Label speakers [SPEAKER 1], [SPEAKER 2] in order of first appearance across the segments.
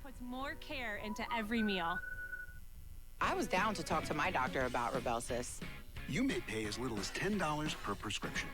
[SPEAKER 1] puts more care into every meal.
[SPEAKER 2] I was down to talk to my doctor about Rybelsus.
[SPEAKER 3] You may pay as little as $10 per prescription.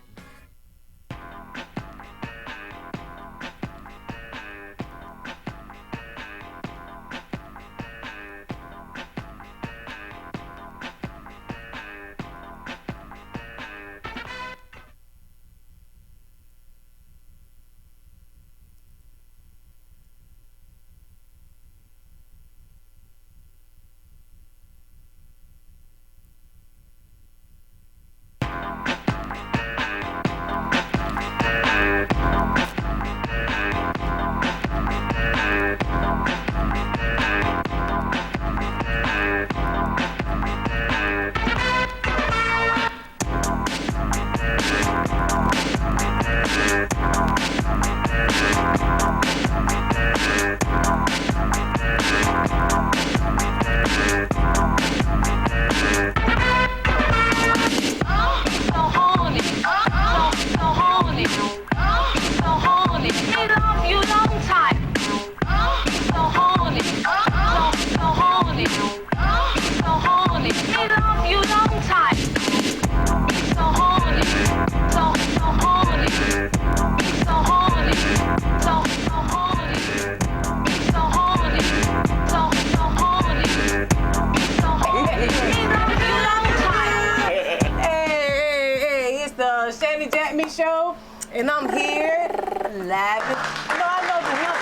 [SPEAKER 4] Shanny JackMe show, and I'm here live. I know the hip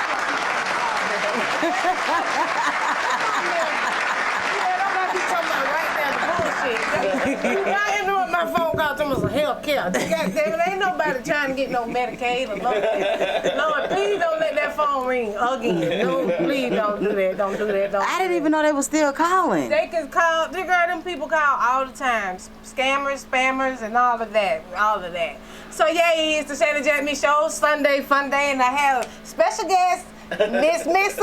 [SPEAKER 4] I'm not be talking about right now the bullshit. I interrupt my phone call to me some health care. Goddamn, ain't nobody trying to get no Medicaid or nothing. Lord, please don't let that phone ring again. No, please don't do that. Don't do that.
[SPEAKER 5] I didn't even know they were still calling.
[SPEAKER 4] They can call. Them people call all the time. Scammers, spammers, and all of that. So yeah, it's the Shanny JackMe show, Sunday Fun Day, and I have special guest, Miss Sexaully. Yes,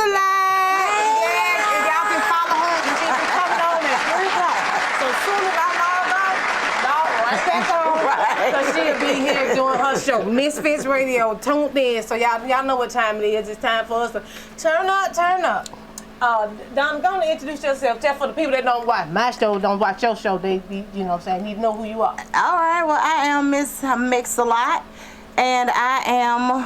[SPEAKER 4] and y'all can follow her, and she'll be coming on at 3 o'clock. So soon as I log off, dog, right back on. Right. So she'll be here doing her show, Misfits Radio, tuned in. So y'all know what time it is. It's time for us to turn up. Don, go and introduce yourself. Just for the people that don't watch my show, don't watch your show, they you know what I'm saying, need to know who you are.
[SPEAKER 5] All right, well, I am Miss Sexaully, and I am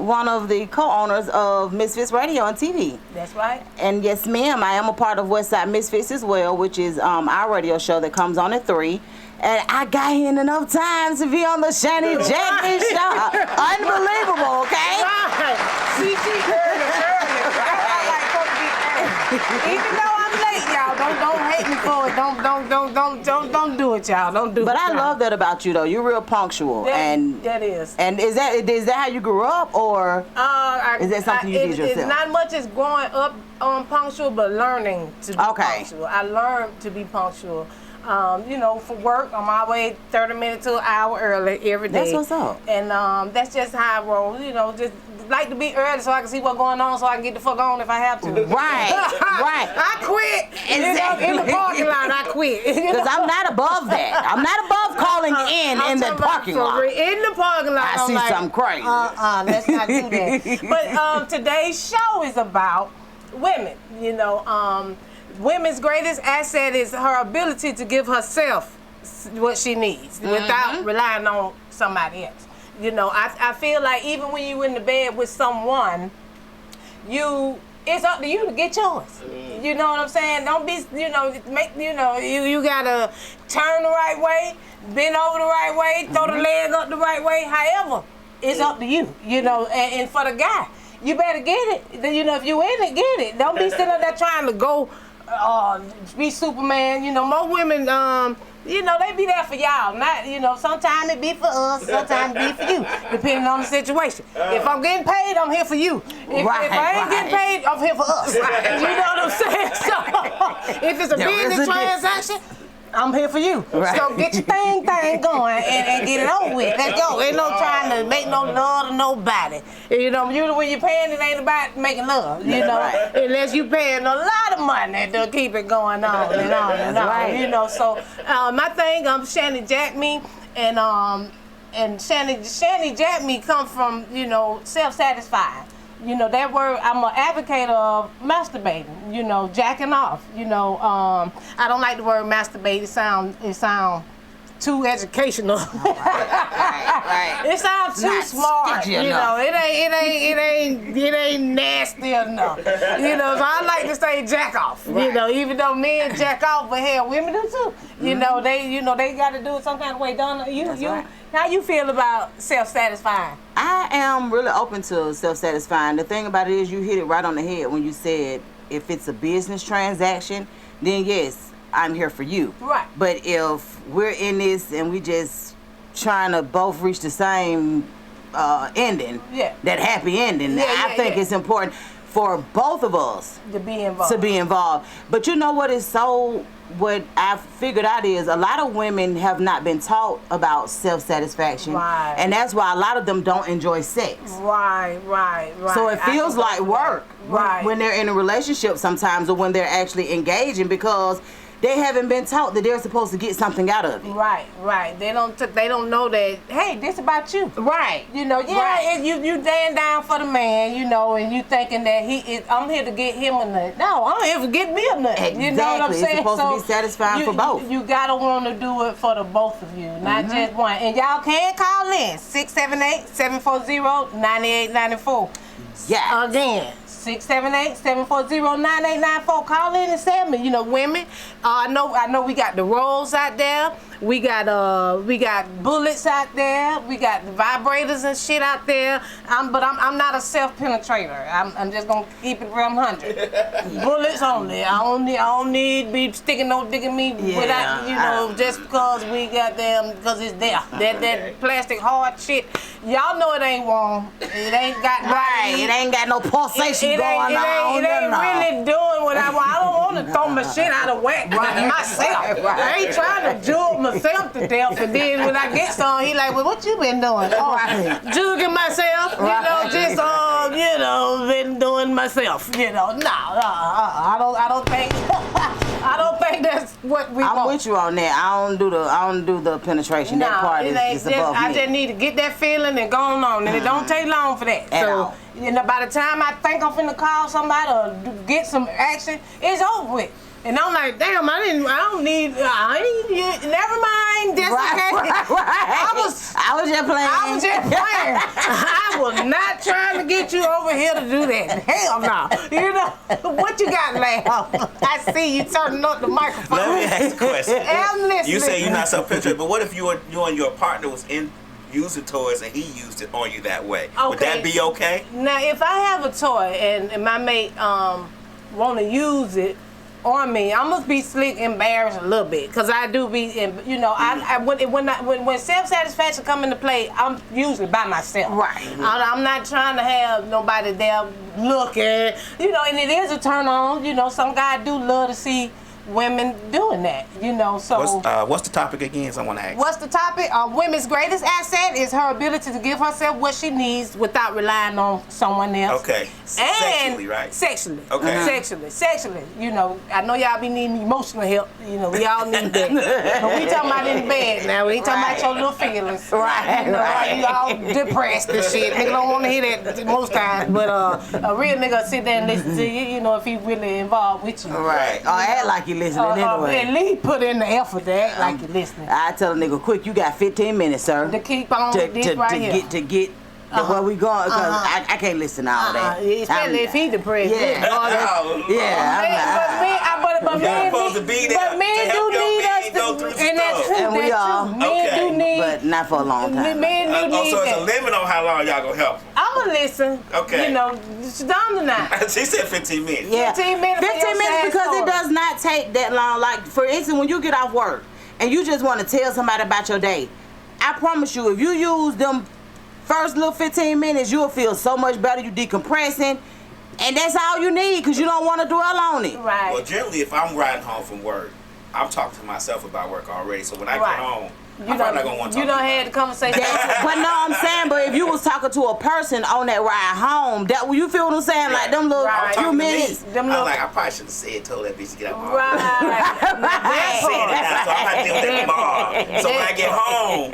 [SPEAKER 5] one of the co-owners of Misfits Radio and TV.
[SPEAKER 4] That's right.
[SPEAKER 5] And yes, ma'am, I am a part of Westside Misfits as well, which is our radio show that comes on at 3. And I got here in enough time to be on the Shanny JackMe show. Unbelievable, okay?
[SPEAKER 4] Right. See, early. Even though I'm late, y'all, don't hate me for it. Don't do it, y'all. Don't do it.
[SPEAKER 5] But I love that about you, though. You're real punctual.
[SPEAKER 4] That is.
[SPEAKER 5] And is that how you grew up, or is that something you did yourself?
[SPEAKER 4] It's not much as growing up punctual, but learning to be punctual. I learned to be punctual. For work, on my way 30 minutes to an hour early every day.
[SPEAKER 5] That's what's up.
[SPEAKER 4] And that's just how I roll. Just like to be early so I can see what's going on, so I can get the fuck on if I have to.
[SPEAKER 5] Right.
[SPEAKER 4] I quit. Exactly. In the parking lot, I quit.
[SPEAKER 5] Because I'm not above that. I'm not above calling in the parking lot.
[SPEAKER 4] In the parking lot,
[SPEAKER 5] I see something crazy.
[SPEAKER 4] Let's not do that. But today's show is about women. Women's greatest asset is her ability to give herself what she needs without relying on somebody else. I feel like even when you're in the bed with someone, it's up to you to get yours. You know what I'm saying? Don't be, you gotta turn the right way, bend over the right way, throw the leg up the right way. However, it's up to you. And for the guy, you better get it. If you in it, get it. Don't be sitting up there trying to go be Superman. Most women, they be there for y'all. Not, sometimes it be for us, sometimes it be for you, depending on the situation. If I'm getting paid, I'm here for you. If I ain't getting paid, I'm here for us. You know what I'm saying? So, if it's a business transaction, I'm here for you. Right. So get your thing going and get it over with. Let's go. Ain't no trying to make no love to nobody. Usually when you're paying, it ain't about making love. Right. Unless you paying a lot of money to keep it going on and on and on. Right. So my thing, I'm Shanny JackMe, and Shanny JackMe come from self-satisfied. You know, that word, I'm an advocate of masturbating, you know, jacking off. You know, I don't like the word masturbate. It sound too educational.
[SPEAKER 5] Right.
[SPEAKER 4] It sounds too smart. You know, it ain't nasty enough. You know, so I like to say jack off.
[SPEAKER 5] Right.
[SPEAKER 4] You know, even though men jack off, but hell, women do too. You know, they got to do it some kind of way. Don't you?
[SPEAKER 5] Right.
[SPEAKER 4] How you feel about self-satisfying?
[SPEAKER 5] I am really open to self-satisfying. The thing about it is you hit it right on the head when you said if it's a business transaction, then yes, I'm here for you.
[SPEAKER 4] Right.
[SPEAKER 5] But if we're in this and we just trying to both reach the same ending, that happy ending, I think it's important for both of us
[SPEAKER 4] to be involved.
[SPEAKER 5] But you know what I've figured out is a lot of women have not been taught about self-satisfaction.
[SPEAKER 4] Right.
[SPEAKER 5] And that's why a lot of them don't enjoy sex.
[SPEAKER 4] Right.
[SPEAKER 5] So it feels like work when they're in a relationship sometimes, or when they're actually engaging, because they haven't been taught that they're supposed to get something out of it.
[SPEAKER 4] Right. They don't know that, hey, this about you.
[SPEAKER 5] Right.
[SPEAKER 4] You know, you laying down for the man, you know, and you thinking that I'm here to get him a nut. No, I'm here to get me a nut.
[SPEAKER 5] Exactly.
[SPEAKER 4] You know what I'm saying?
[SPEAKER 5] It's supposed to be satisfying for both.
[SPEAKER 4] You gotta want to do it for the both of you, not just one. And y'all can call in 678-740-9894.
[SPEAKER 5] Yeah.
[SPEAKER 4] Again. 678-740-9894. Call in and tell me, you know, women. I know we got the rolls out there. We got bullets out there. We got the vibrators and shit out there. But I'm not a self-penetrator. I'm just gonna keep it real 100. Bullets only. I don't need be sticking no dick in me without, you know, just because we got them, because it's there. That plastic hard shit. Y'all know it ain't warm. It ain't got
[SPEAKER 5] It ain't got no pulsation going on.
[SPEAKER 4] It ain't really doing what I want. I don't want to throw my shit out of whack myself. I ain't trying to jug myself to death, and then when I get some, he like, well, what you been doing? Jugging myself, you know, just you know, been doing myself, you know. I don't think that's what we want.
[SPEAKER 5] I'm with you on that. I don't do the penetration. That part is above me.
[SPEAKER 4] I just need to get that feeling and go on, and it don't take long for that.
[SPEAKER 5] At all.
[SPEAKER 4] You know, by the time I think I'm finna call somebody or get some action, it's over with. And I'm like, damn, I ain't never mind, that's okay.
[SPEAKER 5] Right. I was just playing.
[SPEAKER 4] I was not trying to get you over here to do that. Hell no. You know, what you got, Lamb? I see you turning up the microphone.
[SPEAKER 6] Let me ask a question.
[SPEAKER 4] I'm listening.
[SPEAKER 6] You say you're not self-penetrated, but what if you and your partner was using toys and he used it on you that way?
[SPEAKER 4] Okay.
[SPEAKER 6] Would that be okay?
[SPEAKER 4] Now, if I have a toy and my mate want to use it on me, I'm gonna be slick embarrassed a little bit, because I do be, you know, when self-satisfaction come into play, I'm usually by myself.
[SPEAKER 5] Right.
[SPEAKER 4] I'm not trying to have nobody there looking, you know, and it is a turn on. You know, some guys do love to see women doing that, you know. So
[SPEAKER 6] what's the topic again? Someone asked.
[SPEAKER 4] What's the topic? Women's greatest asset is her ability to give herself what she needs without relying on someone else.
[SPEAKER 6] Okay.
[SPEAKER 4] And
[SPEAKER 6] sexually, right?
[SPEAKER 4] Sexually.
[SPEAKER 6] Okay.
[SPEAKER 4] Sexually. You know, I know y'all be needing emotional help. You know, we all need that. But we talking about in the bed now. We ain't talking about your little feelings.
[SPEAKER 5] Right.
[SPEAKER 4] You know, you all depressed and shit. Nigga don't want to hear that most times. But a real nigga sit there and listen to you, you know, if he really involved with you.
[SPEAKER 5] Right. Or act like you listening anyway.
[SPEAKER 4] At least put in the effort to act like you're listening.
[SPEAKER 5] I tell a nigga, quick, you got 15 minutes, sir.
[SPEAKER 4] To keep on
[SPEAKER 5] to get where we going, because I can't listen to all that.
[SPEAKER 4] Especially if he depressed.
[SPEAKER 5] Yeah.
[SPEAKER 4] But men do need us to, and that's true.
[SPEAKER 5] And we are.
[SPEAKER 4] Men do need,
[SPEAKER 5] but not for a long time.
[SPEAKER 4] Men do need
[SPEAKER 6] so it's
[SPEAKER 4] that.
[SPEAKER 6] a limit on how long y'all gonna help them.
[SPEAKER 4] I'ma listen.
[SPEAKER 6] Okay.
[SPEAKER 4] You know, it's down to now.
[SPEAKER 6] She said 15 minutes.
[SPEAKER 5] Yeah.
[SPEAKER 4] 15 minutes.
[SPEAKER 5] 15 minutes, because it does not take that long. Like, for instance, when you get off work and you just want to tell somebody about your day, I promise you, if you use them first little 15 minutes, you'll feel so much better. You decompressing, and that's all you need, because you don't want to dwell on it.
[SPEAKER 4] Right.
[SPEAKER 6] Well, generally, if I'm riding home from work, I'm talking to myself about work already. So when I get home, I'm probably not gonna want to talk.
[SPEAKER 4] You don't have the conversation.
[SPEAKER 5] But no, I'm saying, but if you was talking to a person on that ride home, that you feel what I'm saying, like them little few minutes.
[SPEAKER 6] I'm like, I probably should have told that bitch to get out of my
[SPEAKER 4] Right.
[SPEAKER 6] I ain't saying it now, so I'm gotta deal with that tomorrow. So when I get home,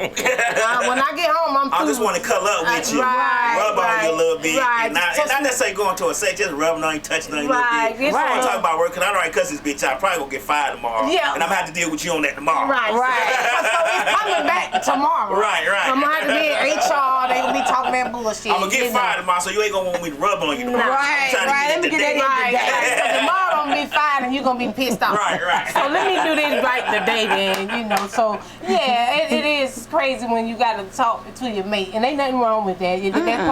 [SPEAKER 6] I just want to cuddle up with you, rub on you a little bit, and not necessarily going to a sex, just rubbing on you, touching on you a little bit. I want to talk about work, because I don't cuss this bitch out. I'm probably gonna get fired tomorrow, and I'm gonna have to deal with you on that tomorrow.
[SPEAKER 4] Right. So it's coming back tomorrow.
[SPEAKER 6] Right.
[SPEAKER 4] I'm gonna have to be in HR. They gonna be talking that bullshit.
[SPEAKER 6] I'm gonna get fired tomorrow, so you ain't gonna want me to rub on you tomorrow.
[SPEAKER 5] Right. Let me get that in today.
[SPEAKER 4] So tomorrow I'm gonna be fired and you're gonna be pissed off.
[SPEAKER 6] Right.
[SPEAKER 4] So let me do this right today then, So yeah, it is crazy when you gotta talk to your mate, and ain't nothing wrong with that. That's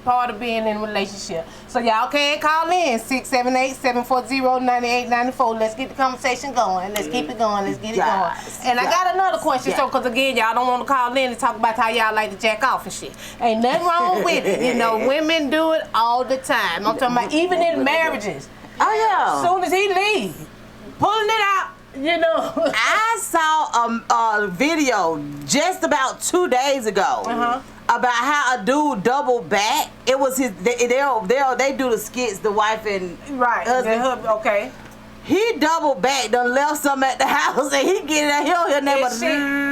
[SPEAKER 4] part of being in a relationship. So y'all can call in 678-740-9894. Let's get the conversation going. Let's keep it going. Let's get it going. And I got another question. So, because again, y'all don't want to call in and talk about how y'all like to jack off and shit. Ain't nothing wrong with it. Women do it all the time. I'm talking about even in marriages.
[SPEAKER 5] Oh yeah.
[SPEAKER 4] As soon as he leaves, pulling it out.
[SPEAKER 5] I saw a video just about 2 days ago about how a dude doubled back. It was his. They do the skits, the wife and husband.
[SPEAKER 4] Okay.
[SPEAKER 5] He doubled back, done left some at the house, and he get it. He'll never.
[SPEAKER 4] Going.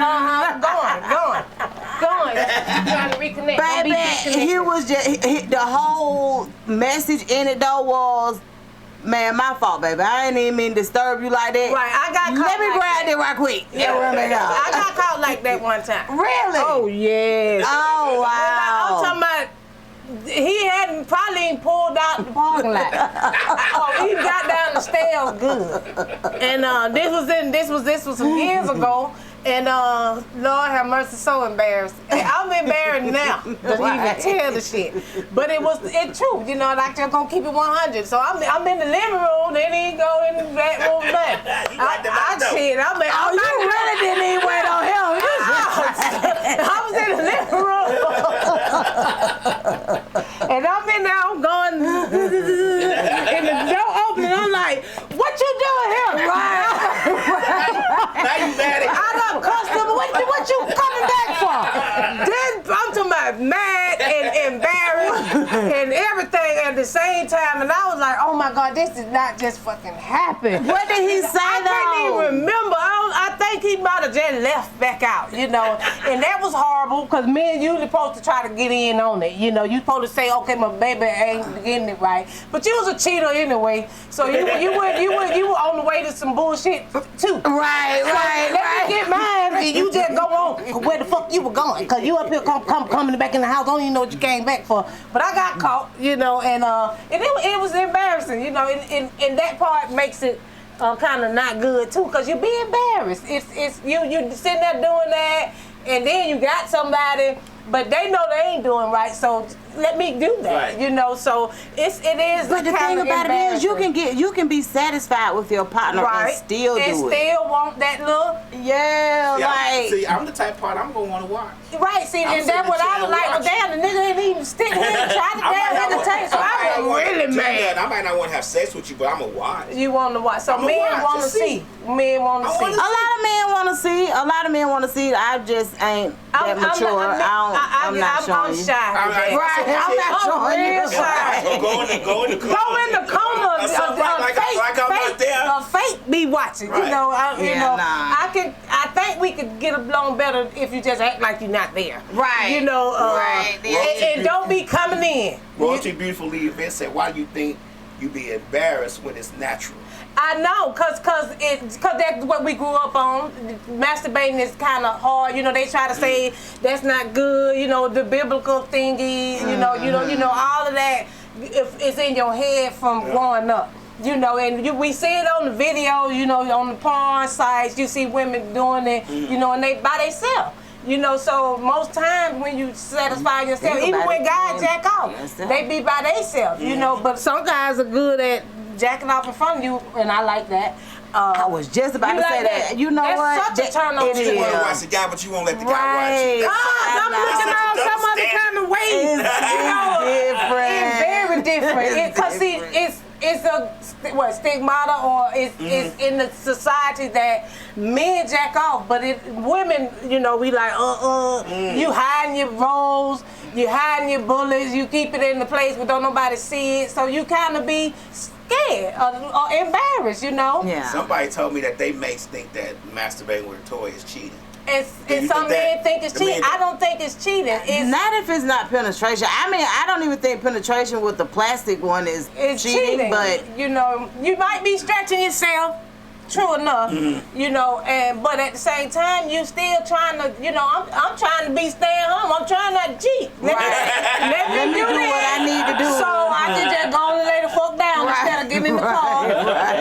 [SPEAKER 4] Trying to reconnect.
[SPEAKER 5] Baby, he was just the whole message in it though was. Man, my fault, baby. I ain't even mean to disturb you like that.
[SPEAKER 4] Right, I got caught.
[SPEAKER 5] Let me grab it right quick.
[SPEAKER 4] Yeah, I got caught like that one time.
[SPEAKER 5] Really?
[SPEAKER 4] Oh, yes.
[SPEAKER 5] Oh, wow.
[SPEAKER 4] I'm talking about, he hadn't probably pulled out the parking lot. He got down the stairs good. And this was some years ago. And Lord have mercy, so embarrassed. And I'm embarrassed now to even tell the shit. But it's true, like they're gonna keep it 100. So I'm in the living room, then he go in the bedroom, nothing.
[SPEAKER 5] You really didn't even wait on him.
[SPEAKER 4] I was in the living room. And I'm in there, I'm going, and the door opening, I'm like, what you doing here? Right.
[SPEAKER 6] Now you mad at
[SPEAKER 4] Customer, what you coming back for? Then I'm talking about mad and embarrassed and everything at the same time, and I was like, oh my God, this did not just fucking happen.
[SPEAKER 5] What did he say
[SPEAKER 4] I
[SPEAKER 5] though?
[SPEAKER 4] can't even remember. I think he might have just left back out, and that was horrible because men usually supposed to try to get in on it. You supposed to say, okay, my baby ain't getting it right, but you was a cheater anyway, so you were on the way to some bullshit too.
[SPEAKER 5] Right.
[SPEAKER 4] Let me get mine, and you just go on where the fuck you were going, cause you up here coming back in the house. I don't even know what you came back for, but I got caught, and it was embarrassing, and that part makes it kind of not good too, cause you be embarrassed. It's you sitting there doing that, and then you got somebody, but they know they ain't doing right, so let me do that, So it is.
[SPEAKER 5] But the thing about it is, you can be satisfied with your partner and still do it.
[SPEAKER 4] Still want that look.
[SPEAKER 6] See, I'm the type of part I'm gonna want to watch.
[SPEAKER 4] Right. See, and that's what I was like. But damn, the nigga ain't even stick with it. Try to damn entertain. So I was really mad.
[SPEAKER 6] I might not want to have sex with you, but I'm gonna watch.
[SPEAKER 4] You want to watch? So men want to see. Men want to see.
[SPEAKER 5] A lot of men want to see. I just ain't that mature. I'm not showing you.
[SPEAKER 4] I'm shy.
[SPEAKER 5] I'm not showing you.
[SPEAKER 4] Real shy.
[SPEAKER 6] Go in the corner.
[SPEAKER 4] Go in the corner. Fake be watching.
[SPEAKER 6] Right.
[SPEAKER 4] I think we could get along better if you just act like you're not there.
[SPEAKER 5] Right.
[SPEAKER 4] And don't be coming in.
[SPEAKER 6] Royalty Beautifully Event said, why do you think you be embarrassed when it's natural?
[SPEAKER 4] I know, cause that's what we grew up on. Masturbating is kind of hard. They try to say that's not good. The biblical thingy. All of that. It's in your head from growing up. We see it on the video. On the porn sites, you see women doing it. And they by themselves. So most times when you satisfy yourself, even when guys jack off, they be by themselves. But some guys are good at jacking off in front of you, and I like that.
[SPEAKER 5] I was just about to say that. You know what?
[SPEAKER 4] That's such a turn on.
[SPEAKER 6] You want to watch the guy, but you won't let the guy watch you.
[SPEAKER 4] I'm looking at some other kind of ways. It's very different. Because it's a stigmata, or it's in the society that men jack off, but women, we like you hiding your rolls, you hiding your bullets, you keep it in the place where don't nobody see it, so you kind of be scared or embarrassed, you know?
[SPEAKER 5] Yeah.
[SPEAKER 6] Somebody told me that they mates think that masturbating with a toy is cheating.
[SPEAKER 4] And some men think it's cheating. I don't think it's cheating. It's
[SPEAKER 5] not if it's not penetration. I mean, I don't even think penetration with the plastic one is cheating, but
[SPEAKER 4] you know, you might be stretching yourself. True enough, you know, but at the same time, you still trying to, you know, I'm trying to be staying home. I'm trying not to cheat. Let me do
[SPEAKER 5] what I need to do.
[SPEAKER 4] So I can just go and lay the fuck down instead of getting in the car,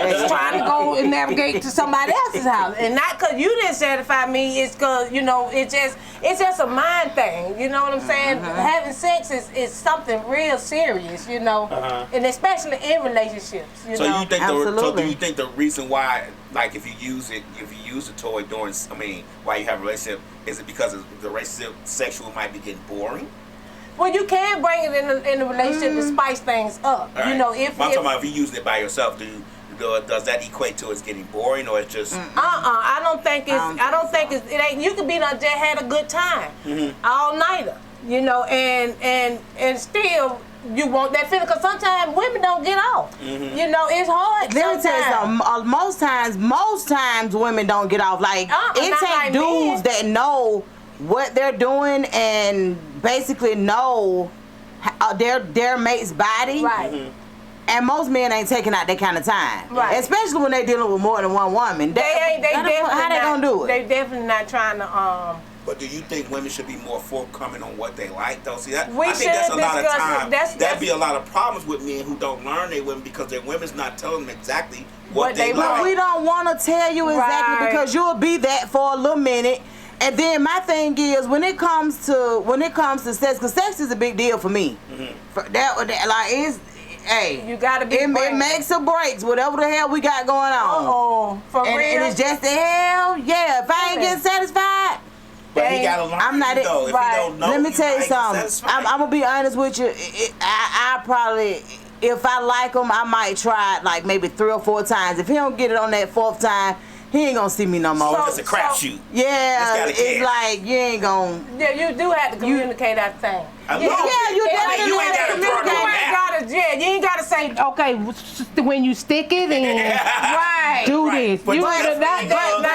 [SPEAKER 4] just trying to go and navigate to somebody else's house. And not because you didn't satisfy me, it's because, you know, it's just a mind thing. You know what I'm saying? Having sex is something real serious, you know, and especially in relationships. You know?
[SPEAKER 6] You think so do you think the reason why, like, if you use a toy during, while you have a relationship, is it because the relationship sexual might be getting boring?
[SPEAKER 4] Well, you can bring it in a relationship to spice things up.
[SPEAKER 6] Right.
[SPEAKER 4] You know,
[SPEAKER 6] I'm talking about if you use it by yourself, does that equate to it's getting boring, or it's just?
[SPEAKER 4] I don't think it's. It ain't. You could be just had a good time all nighter. You know, and still. You want that feeling, because sometimes women don't get off. You know, it's hard.
[SPEAKER 5] Let me tell you something. Most times women don't get off. Like, it takes dudes that know what they're doing and basically know their mate's body.
[SPEAKER 4] Right.
[SPEAKER 5] And most men ain't taking out that kind of time. Right. Especially when they dealing with more than one woman. How they gonna do it?
[SPEAKER 4] They definitely not trying to
[SPEAKER 6] But do you think women should be more forthcoming on what they like, though? See, I think
[SPEAKER 4] that's
[SPEAKER 6] a lot of time. That'd be a lot of problems with men who don't learn their women because their women's not telling them exactly what they like.
[SPEAKER 5] We don't want to tell you exactly because you'll be that for a little minute. And then my thing is, when it comes to sex, because sex is a big deal for me.
[SPEAKER 4] You gotta be.
[SPEAKER 5] It makes or breaks whatever the hell we got going on.
[SPEAKER 4] For real.
[SPEAKER 5] And it's just the hell. Yeah, if I ain't getting satisfied.
[SPEAKER 6] But he gotta learn. I'm not though. If he don't know,
[SPEAKER 5] let me tell you something. I'm gonna be honest with you. I probably, if I like him, I might try it like maybe 3 or 4 times. If he don't get it on that 4th time, he ain't gonna see me no more.
[SPEAKER 6] So it's a crapshoot.
[SPEAKER 5] Yeah, it's like you ain't gonna.
[SPEAKER 4] Yeah, you do have to communicate that thing.
[SPEAKER 5] You definitely
[SPEAKER 6] you ain't gotta
[SPEAKER 4] you ain't gotta say, okay, when you stick it in, do this.
[SPEAKER 5] But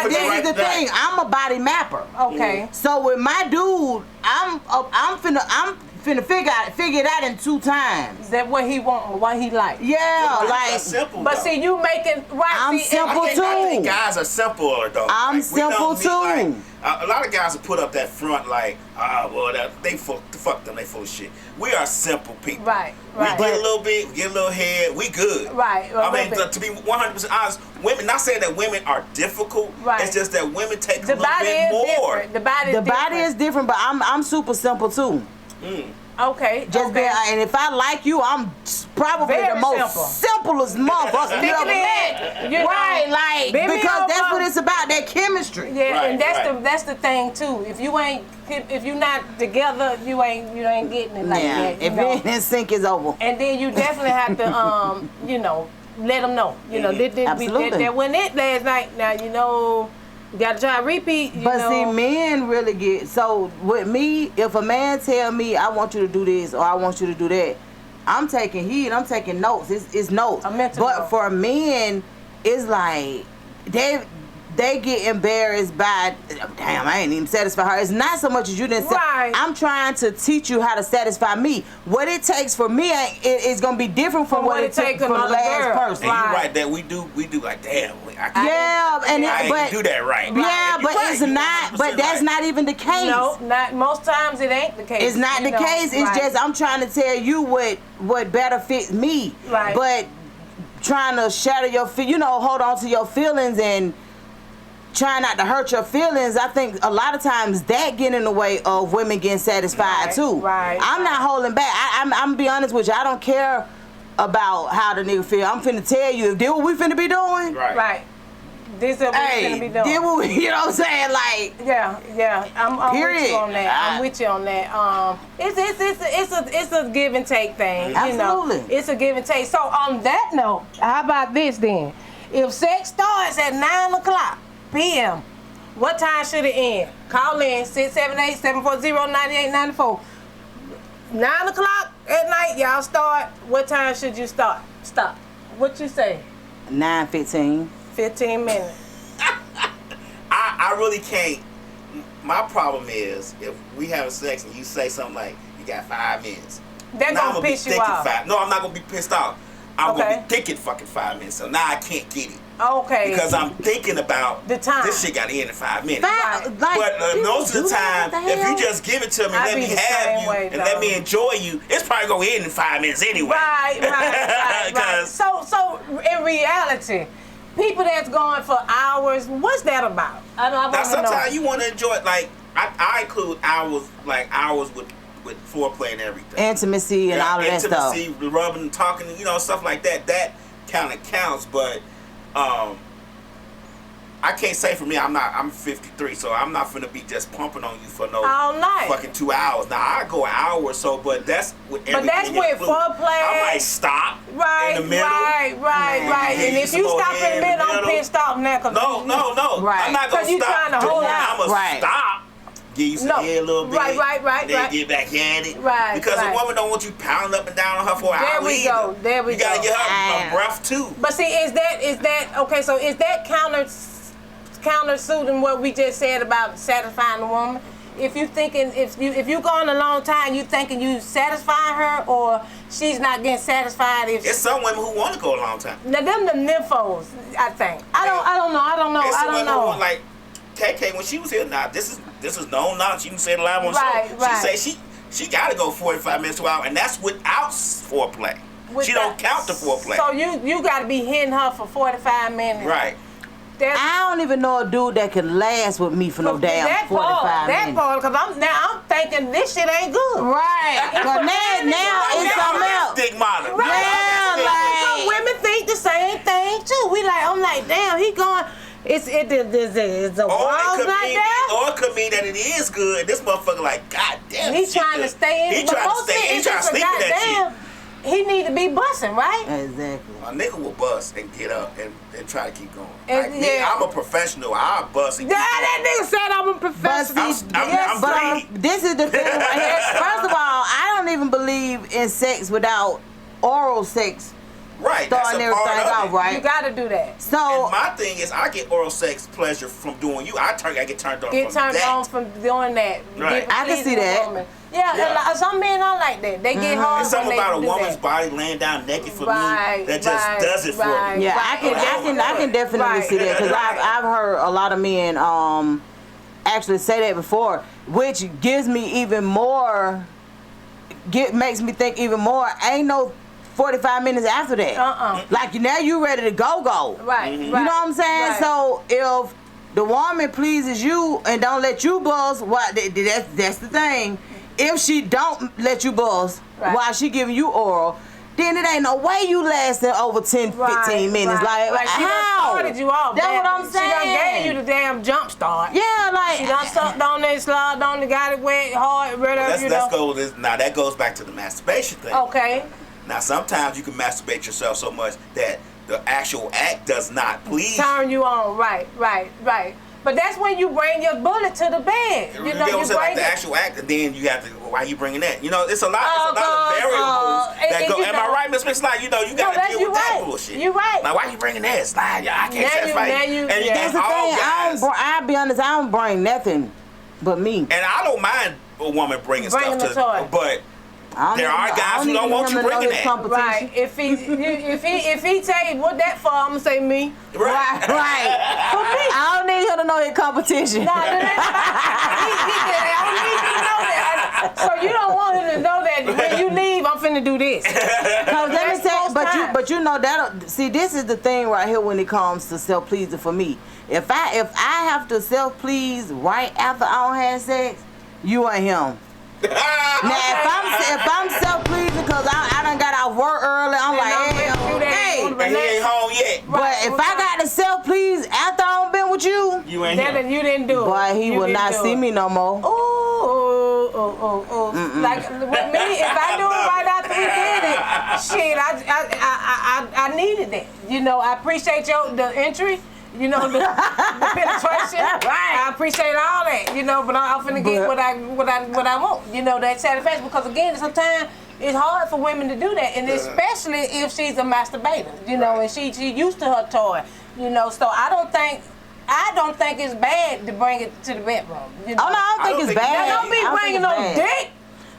[SPEAKER 5] this is the thing. I'm a body mapper.
[SPEAKER 4] Okay.
[SPEAKER 5] So with my dude, I'm finna figure it out in 2 times.
[SPEAKER 4] That what he want, what he like.
[SPEAKER 5] Yeah, like
[SPEAKER 6] simple.
[SPEAKER 4] But see, you making
[SPEAKER 5] I'm simple too.
[SPEAKER 6] I think guys are simpler though.
[SPEAKER 5] I'm simple too.
[SPEAKER 6] A lot of guys will put up that front like, they fuck them, they full of shit. We are simple people.
[SPEAKER 4] Right.
[SPEAKER 6] We get a little bit, we get a little head, we good.
[SPEAKER 4] Right.
[SPEAKER 6] I mean, to be 100% honest, women, not saying that women are difficult, it's just that women take a little bit more.
[SPEAKER 4] Different. The body
[SPEAKER 5] is different, but I'm super simple too.
[SPEAKER 4] Okay.
[SPEAKER 5] And if I like you, I'm probably the most simplest motherfucker you ever met. Right, like, because that's what it's about, that chemistry.
[SPEAKER 4] Yeah, and that's the thing too. If you're not together, you ain't getting it like that.
[SPEAKER 5] If you ain't in sync, it's over.
[SPEAKER 4] And then you definitely have to let them know. That when it last night. Now you gotta try to repeat.
[SPEAKER 5] See, men really get so with me. If a man tell me I want you to do this or I want you to do that, I'm taking heed. I'm taking notes. It's notes. But for men, it's like they get embarrassed by, damn, I ain't even satisfy her. It's not so much as you didn't say.
[SPEAKER 4] Right.
[SPEAKER 5] I'm trying to teach you how to satisfy me. What it takes for me is gonna be different from what it takes for the last person.
[SPEAKER 6] And you're right that we do like, damn, I
[SPEAKER 5] can't
[SPEAKER 6] do that right.
[SPEAKER 5] Yeah, but it's not. But that's not even the case.
[SPEAKER 4] No, not most times. It ain't the case.
[SPEAKER 5] It's not the case. It's just I'm trying to tell you what better fits me.
[SPEAKER 4] Right.
[SPEAKER 5] But trying to shatter your hold on to your feelings and try not to hurt your feelings. I think a lot of times that get in the way of women getting satisfied too.
[SPEAKER 4] Right.
[SPEAKER 5] I'm not holding back. I'm gonna be honest with you. I don't care about how the nigga feel. I'm finna tell you if this what we finna be doing.
[SPEAKER 4] Right. This is what we finna be doing.
[SPEAKER 5] This what we, you know what I'm saying? Like
[SPEAKER 4] yeah. I'm with you on that. I'm with you on that. It's a give and take thing.
[SPEAKER 5] Absolutely.
[SPEAKER 4] It's a give and take. So on that note, how about this then? If sex starts at 9:00 p.m., what time should it end? Call in 678-740-9894. 9 o'clock at night, y'all start. What time should you start? Stop. What you say?
[SPEAKER 5] 9:15.
[SPEAKER 4] 15 minutes.
[SPEAKER 6] I really can't. My problem is if we having sex and you say something like, you got 5 minutes.
[SPEAKER 4] That gonna piss you off.
[SPEAKER 6] No, I'm not gonna be pissed off. I'm gonna be thinking fucking 5 minutes. So now I can't get it.
[SPEAKER 4] Okay.
[SPEAKER 6] Because I'm thinking about
[SPEAKER 4] the time.
[SPEAKER 6] This shit got to end in 5 minutes.
[SPEAKER 5] Right.
[SPEAKER 6] But most of the time, if you just give it to me, let me have you, and let me enjoy you, it's probably gonna end in 5 minutes anyway.
[SPEAKER 4] Right. So in reality, people that's going for hours, what's that about? I
[SPEAKER 6] now sometimes you want to enjoy it. Like I include hours with foreplay and everything.
[SPEAKER 5] Intimacy and all of that stuff.
[SPEAKER 6] Intimacy, rubbing, talking, stuff like that. That kind of counts, but I can't say for me. I'm 53, so I'm not finna be just pumping on you for no
[SPEAKER 4] all night.
[SPEAKER 6] Fucking 2 hours. Now I go an hour or so, but that's with everything.
[SPEAKER 4] But that's with foreplay.
[SPEAKER 6] I might stop in the middle.
[SPEAKER 4] Right. And if you stop in the middle, I'm pissed off now.
[SPEAKER 6] No.
[SPEAKER 4] Right.
[SPEAKER 6] I'm not gonna stop.
[SPEAKER 4] You trying to hold out.
[SPEAKER 6] I'm gonna stop. Give you some head a little bit.
[SPEAKER 4] Right.
[SPEAKER 6] Then get back at it.
[SPEAKER 4] Right.
[SPEAKER 6] Because a woman don't want you pounding up and down on her for an hour.
[SPEAKER 4] There we go.
[SPEAKER 6] You gotta get her breath too.
[SPEAKER 4] But see, is that okay? So is that counter-suiting what we just said about satisfying the woman? If you thinking if you going a long time, you thinking you satisfying her, or she's not getting satisfied?
[SPEAKER 6] It's some women who want to go a long time.
[SPEAKER 4] Now them the nymphos, I think. I don't know.
[SPEAKER 6] It's some women who want, like KK when she was here. Now this is known knowledge. You can say it live on show.
[SPEAKER 4] Right.
[SPEAKER 6] She say she got to go 45 minutes to an hour, and that's without foreplay. She don't count the foreplay.
[SPEAKER 4] So you got to be hitting her for 45 minutes.
[SPEAKER 6] Right.
[SPEAKER 5] I don't even know a dude that can last with me for no damn 45 minutes.
[SPEAKER 4] That part, because I'm thinking this shit ain't good.
[SPEAKER 5] Right. But now it's something else.
[SPEAKER 6] Stigmata.
[SPEAKER 4] Right.
[SPEAKER 5] Yeah,
[SPEAKER 4] Some women think the same thing too. I'm like, damn, he going. It's a walls not there.
[SPEAKER 6] Or it could mean that it is good. This motherfucker like, God damn.
[SPEAKER 4] He's trying to stay in.
[SPEAKER 6] He trying to sleep in that shit.
[SPEAKER 4] He need to be busting, right?
[SPEAKER 5] Exactly.
[SPEAKER 6] A nigga will bust and get up and try to keep going.
[SPEAKER 4] And,
[SPEAKER 6] me, I'm a professional. I'll bust and keep going.
[SPEAKER 4] That nigga said I'm a professional.
[SPEAKER 6] I'm greedy.
[SPEAKER 5] This is the thing right here. First of all, I don't even believe in sex without oral sex.
[SPEAKER 6] Right, that's a part of it.
[SPEAKER 5] Right?
[SPEAKER 4] You gotta do that.
[SPEAKER 5] So
[SPEAKER 6] and my thing is, I get oral sex pleasure from doing you. I get turned on
[SPEAKER 4] from doing that.
[SPEAKER 6] Right.
[SPEAKER 5] I can see that.
[SPEAKER 4] Woman. Yeah, some men are like that. They get hard.
[SPEAKER 6] It's something about a woman's body laying down naked for me that just does it for me.
[SPEAKER 5] Yeah, I can definitely see that, because I've heard a lot of men actually say that before, which gives me even more. Makes me think even more. Ain't no 45 minutes after that. Like now you ready to go.
[SPEAKER 4] Right.
[SPEAKER 5] You know what I'm saying?
[SPEAKER 4] Right.
[SPEAKER 5] So if the woman pleases you and don't let you buzz, that's the thing. If she don't let you buzz while she giving you oral, then it ain't no way you lasting over 10, 15 minutes. Like
[SPEAKER 4] she
[SPEAKER 5] how?
[SPEAKER 4] done started you off.
[SPEAKER 5] That's what I'm saying.
[SPEAKER 4] She done gave you the damn jump start.
[SPEAKER 5] Yeah, like
[SPEAKER 4] she done sucked on that slide on the got it wet hard.
[SPEAKER 6] Now that goes back to the masturbation thing.
[SPEAKER 4] Okay.
[SPEAKER 6] Now sometimes you can masturbate yourself so much that the actual act does not please.
[SPEAKER 4] Turn you on, right. But that's when you bring your bullet to the bed. You know, you
[SPEAKER 6] like the actual act, and then you have to. Why you bringing that? It's a lot of variables that go. Am I right, Miss Slide? You gotta deal with that bullshit.
[SPEAKER 4] You're right.
[SPEAKER 6] Now why you bringing that Slide? I can't satisfy you. And
[SPEAKER 5] that's the thing. I'll be honest. I don't bring nothing but me.
[SPEAKER 6] And I don't mind a woman bringing stuff to, but. There are guys who don't want you bringing that.
[SPEAKER 4] Right. If he tell you what that for, I'm gonna say me.
[SPEAKER 5] Right. For me. I don't need him to know his competition.
[SPEAKER 4] I don't need him to know that. So you don't want him to know that when you leave, I'm finna do this.
[SPEAKER 5] Let me tell you, but you know that. See, this is the thing right here when it comes to self pleasing for me. If I have to self please right after I don't have sex, you ain't him. Now if I'm self pleasing because I done got off work early, I'm like, hey,
[SPEAKER 6] and he ain't home yet.
[SPEAKER 5] But if I got to self please after I done been with you,
[SPEAKER 6] you ain't him.
[SPEAKER 4] You didn't do it.
[SPEAKER 5] Boy, he will not see me no more.
[SPEAKER 4] Like with me, if I do it right after we did it, shit, I needed that. I appreciate the entry. You know, the penetration. Right. I appreciate all that. You know, but I'm finna get what I want. You know, that satisfaction. Because again, sometimes it's hard for women to do that, and especially if she's a masturbator. You know, and she used to her toy. You know, so I don't think it's bad to bring it to the bedroom. You know?
[SPEAKER 5] Oh no, I don't think it's bad.
[SPEAKER 4] Now, don't be bringing no dick.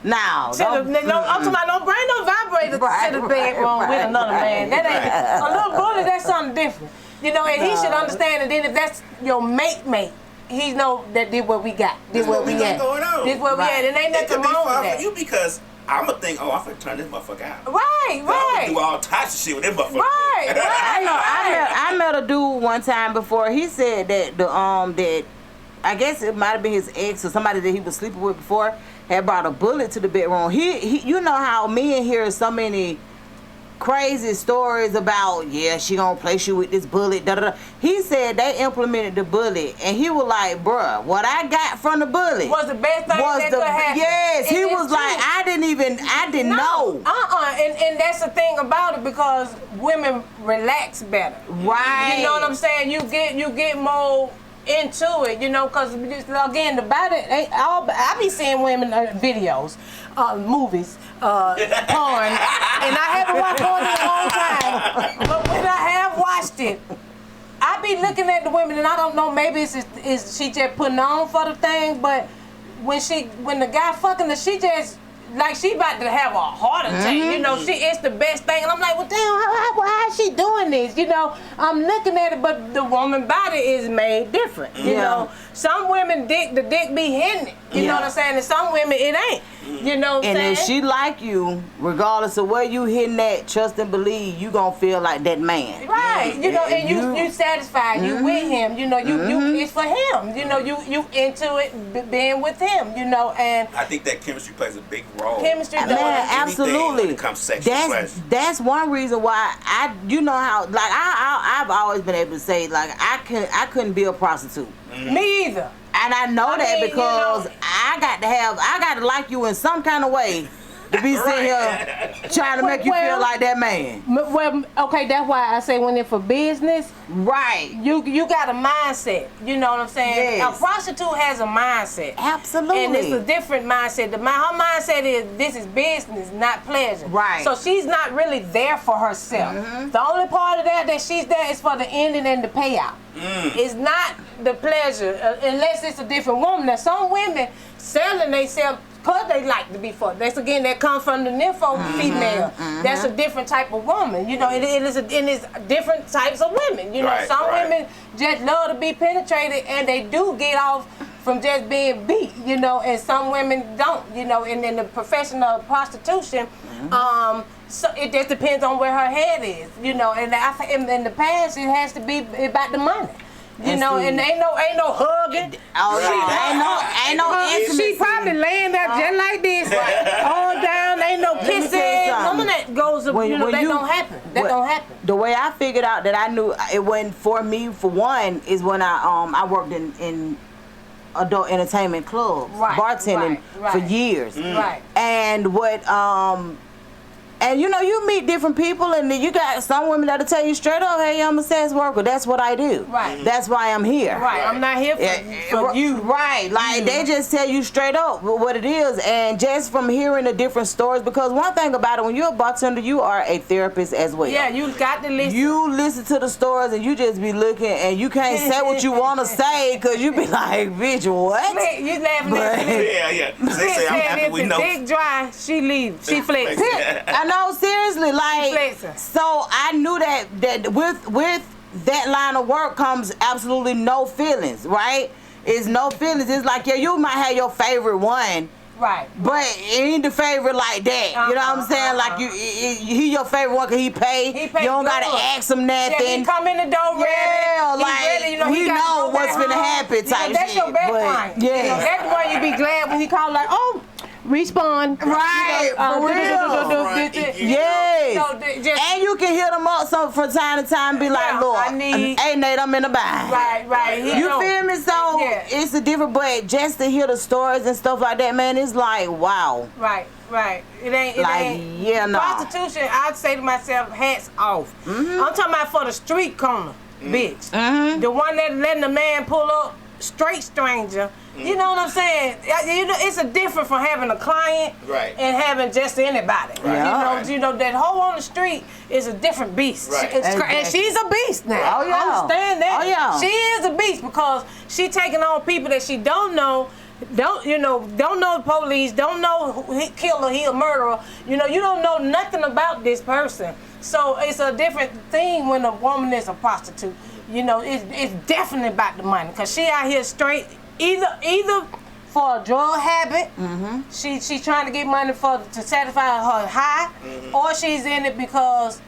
[SPEAKER 5] No,
[SPEAKER 4] I'm talking about don't bring no vibrator to the bedroom with another man. That ain't a little bully. That's something different, you know. And he should understand. And then if that's your mate, he know that this what we got. This what we at. This what we at. And ain't nothing wrong with that.
[SPEAKER 6] For you because I'm gonna think, I'm gonna turn this motherfucker out.
[SPEAKER 4] Right.
[SPEAKER 6] I'm gonna do all types of shit with this motherfucker.
[SPEAKER 4] Right.
[SPEAKER 5] I met a dude one time before. He said that that I guess it might have been his ex or somebody that he was sleeping with before had brought a bullet to the bedroom. He you know how men hear so many crazy stories about, yeah, she gonna place you with this bullet, da da da. He said they implemented the bullet, and he was like, bruh, what I got from the bullet
[SPEAKER 4] was the best thing that could happen.
[SPEAKER 5] Yes, he was like, I didn't know.
[SPEAKER 4] And that's the thing about it, because women relax better.
[SPEAKER 5] Right.
[SPEAKER 4] You know what I'm saying? You get more into it, you know, because again, about it ain't all. I be seeing women videos, movies, porn, and I haven't watched porn in a long time. But when I have watched it, I be looking at the women, and I don't know, maybe is she just putting on for the thing, but when the guy fucking her, she just like she about to have a heart attack. You know, it's the best thing, and I'm like, well, damn, how is she doing this? You know, I'm looking at it, but the woman body is made different. You know, some women the dick be hitting it. You know what I'm saying? And some women it ain't. You know what I'm saying?
[SPEAKER 5] And if she like you, regardless of where you hitting that, trust and believe, you gonna feel like that man.
[SPEAKER 4] Right. You know, and you satisfied. You with him. You know, you it's for him. You know, you into it, being with him. You know, and
[SPEAKER 6] I think that chemistry plays a big role.
[SPEAKER 4] Chemistry does.
[SPEAKER 5] Man, absolutely.
[SPEAKER 6] When it comes to sexual
[SPEAKER 5] that's one reason why you know how, like I've always been able to say, like I couldn't be a prostitute.
[SPEAKER 4] Me either.
[SPEAKER 5] And I know that because I got to like you in some kind of way to be sitting here trying to make you feel like that man.
[SPEAKER 4] Well, okay, that's why I say when it's for business.
[SPEAKER 5] Right.
[SPEAKER 4] You got a mindset. You know what I'm saying?
[SPEAKER 5] Yes.
[SPEAKER 4] A prostitute has a mindset.
[SPEAKER 5] Absolutely.
[SPEAKER 4] And it's a different mindset. Her mindset is this is business, not pleasure.
[SPEAKER 5] Right.
[SPEAKER 4] So she's not really there for herself. The only part of that she's there is for the ending and the payout. It's not the pleasure, unless it's a different woman. Now, some women selling themselves because they like to be fucked. That's again, that comes from the nympho female. That's a different type of woman. You know, it's different types of women. You know, some women just love to be penetrated, and they do get off from just being beat. You know, and some women don't. You know, and in the profession of prostitution, so it just depends on where her head is. You know, and I think in the past it has to be about the money. You know, and ain't no hugging. Ain't no intimacy. She probably laying there just like this, all down. Ain't no kissing. None of that goes. That don't happen. That don't happen.
[SPEAKER 5] The way I figured out that I knew it wasn't for me, for one, is when I worked in adult entertainment clubs, bartending for years. And what and you know, you meet different people, and then you got some women that'll tell you straight up, hey, I'm a sex worker. That's what I do. That's why I'm here.
[SPEAKER 4] I'm not here for you.
[SPEAKER 5] Like they just tell you straight up what it is, and just from hearing the different stories, because one thing about it, when you're a bartender, you are a therapist as well.
[SPEAKER 4] Yeah, you got to listen.
[SPEAKER 5] You listen to the stories, and you just be looking, and you can't say what you want to say, because you be like, bitch, what?
[SPEAKER 4] You laughing at me.
[SPEAKER 6] They say, I'm happy we know.
[SPEAKER 4] If the dick dry, she leaves. She flex.
[SPEAKER 5] No, seriously, like, so I knew that with that line of work comes absolutely no feelings, right? It's no feelings. It's like, yeah, you might have your favorite one, but it ain't the favorite like that. You know what I'm saying? Like he your favorite one because he paid. You don't gotta ask him nothing.
[SPEAKER 4] Yeah, he come in the door ready.
[SPEAKER 5] Yeah, like
[SPEAKER 4] ready, you know,
[SPEAKER 5] we know what's gonna happen. Type
[SPEAKER 4] that's
[SPEAKER 5] shit.
[SPEAKER 4] Your best client.
[SPEAKER 5] Yeah,
[SPEAKER 4] you know, that's the one you be glad when he call like, oh. Respawn.
[SPEAKER 5] For real. Yes. And you can hit them up from time to time and be like, look, hey Nate, I'm in the bind. You feel me? So it's a different, but just to hear the stories and stuff like that, man, it's like, wow.
[SPEAKER 4] Right. It ain't.
[SPEAKER 5] Yeah, no.
[SPEAKER 4] Prostitution, I'd say to myself, hats off. I'm talking about for the street corner. bitch. The one that letting the man pull up, straight stranger. You know what I'm saying? You know, it's a difference from having a client and having just anybody. You know that hoe on the street is a different beast. And she's a beast now.
[SPEAKER 5] Oh, yeah.
[SPEAKER 4] Understand that?
[SPEAKER 5] Oh, yeah.
[SPEAKER 4] She is a beast because she taking on people that she don't know. Don't know the police, don't know who he killer, he a murderer. You know, you don't know nothing about this person. So it's a different thing when a woman is a prostitute. You know, it's definitely about the money. Cause she out here straight, either for a drug habit, she's trying to get money to satisfy her high, or she's in it because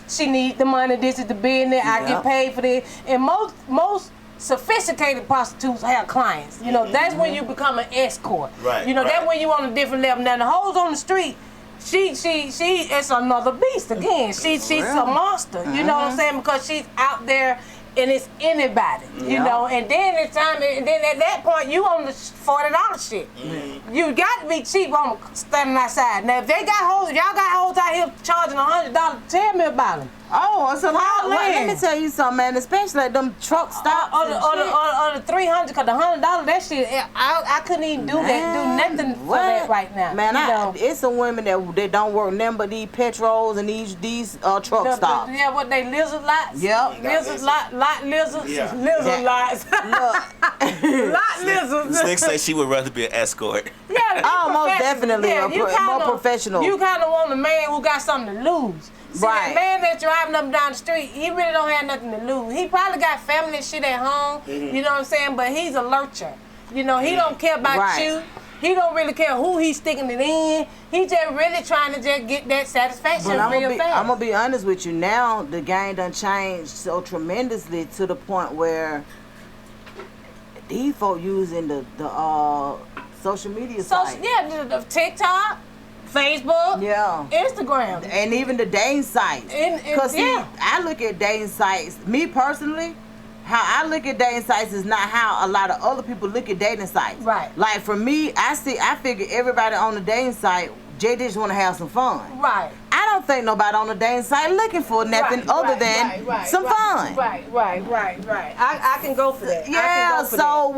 [SPEAKER 4] she needs the money, this is the business, I get paid for this. And most sophisticated prostitutes have clients. You know, that's when you become an escort. You know, that's when you on a different level. Now the hoes on the street, she is another beast again. She's a monster. You know what I'm saying? Because she's out there and it's anybody. You know, and then it's time. And then at that point, you on the $40 shit. You got to be cheap on standing outside. Now if they got hoes, y'all got hoes out here charging $100. Tell me about them.
[SPEAKER 5] Oh, so let me tell you something, man. Especially like them truck stops
[SPEAKER 4] or the $300, cause the $100, that shit, I couldn't even do nothing for that right now.
[SPEAKER 5] Man, it's some women that don't work nothing but these petrols and these truck stops.
[SPEAKER 4] What they lizard lots?
[SPEAKER 5] Yep.
[SPEAKER 4] Lizard lot lizards. Lizard lots. Lot lizards.
[SPEAKER 6] Slick say she would rather be an escort.
[SPEAKER 5] Oh, most definitely. More professional.
[SPEAKER 4] You kind of want a man who got something to lose. See, that man that's driving up and down the street, he really don't have nothing to lose. He probably got family and shit at home, you know what I'm saying? But he's a lurcher. You know, he don't care about you. He don't really care who he's sticking it in. He just really trying to just get that satisfaction real fast.
[SPEAKER 5] I'm going to be honest with you. Now, the game done changed so tremendously to the point where these folk using the social media sites.
[SPEAKER 4] The TikTok. Facebook, Instagram,
[SPEAKER 5] and even the dating sites. Because I look at dating sites. Me personally, how I look at dating sites is not how a lot of other people look at dating sites. Right. Like for me, I figure everybody on the dating site, they just want to have some fun. Right. I don't think nobody on the dating site looking for nothing other than some fun.
[SPEAKER 4] Right. I can go for that.
[SPEAKER 5] Yeah. So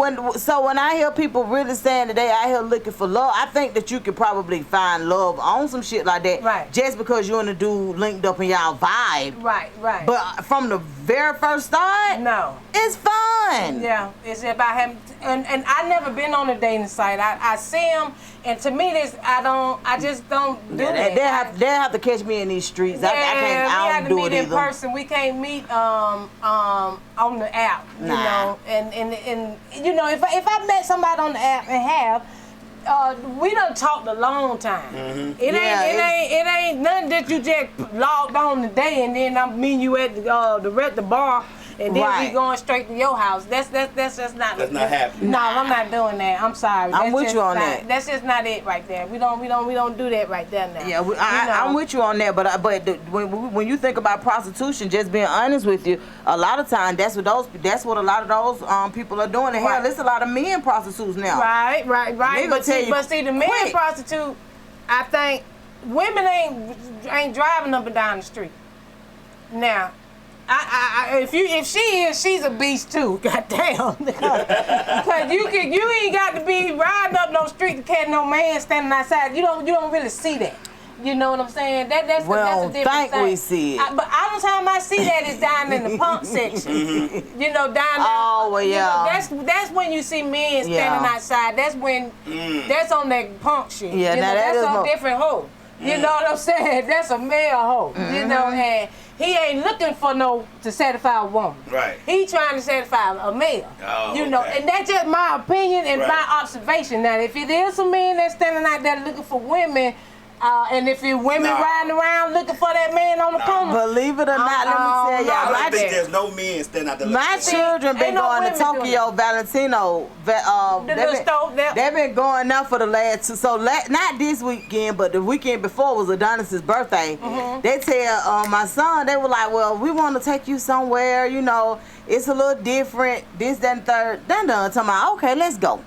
[SPEAKER 5] when I hear people really saying that they out here looking for love, I think that you could probably find love on some shit like that. Right. Just because you and the dude linked up in y'all vibe. Right. But from the very first start, no, it's fun.
[SPEAKER 4] Yeah. It's about having, and I never been on a dating site. I see them, and to me I just don't do that.
[SPEAKER 5] They have to catch me in these streets.
[SPEAKER 4] Yeah,
[SPEAKER 5] I don't do it either.
[SPEAKER 4] We have to meet in person. We can't meet on the app. You know, and you know, if I met somebody on the app and we done talked a long time. It ain't nothing that you just logged on today and then I'm meeting you at the bar. And then we going straight to your house. That's just not.
[SPEAKER 6] That's not happening.
[SPEAKER 4] No, I'm not doing that. I'm sorry.
[SPEAKER 5] I'm with you on that.
[SPEAKER 4] That's just not it right there. We don't do that right there now.
[SPEAKER 5] Yeah, I'm with you on that. But when you think about prostitution, just being honest with you, a lot of times that's what a lot of those people are doing. And hell, there's a lot of men prostitutes now.
[SPEAKER 4] Right. But see, the men prostitute, I think women ain't driving up and down the street. Now. If she is, she's a beast too. Goddamn, because you ain't got to be riding up no street to catch no man standing outside. You don't really see that. You know what I'm saying? That's a different thing.
[SPEAKER 5] We see it.
[SPEAKER 4] But all the time I see that is down in the punk section. You know, down there.
[SPEAKER 5] Oh well, yeah.
[SPEAKER 4] You know, that's when you see men standing outside. That's when that's on that punk shit.
[SPEAKER 5] Yeah,
[SPEAKER 4] you know, that's a different hoe. You know what I'm saying? That's a male hoe. You know, and he ain't looking for to satisfy a woman. Right. He trying to satisfy a male. Oh, you know, and that's just my opinion and my observation. Now, if it is some men that's standing out there looking for women, and if it's women riding around looking for that man on the corner.
[SPEAKER 5] Believe it or not, let me tell y'all.
[SPEAKER 6] I think there's no men standing out there looking
[SPEAKER 5] my children been going to Tokyo Valentino. They've been going now for the last two. So not this weekend, but the weekend before was Adonis's birthday. They tell my son, they were like, well, we want to take you somewhere, you know, it's a little different, this, that, and third. Done. Talking about, okay, let's go.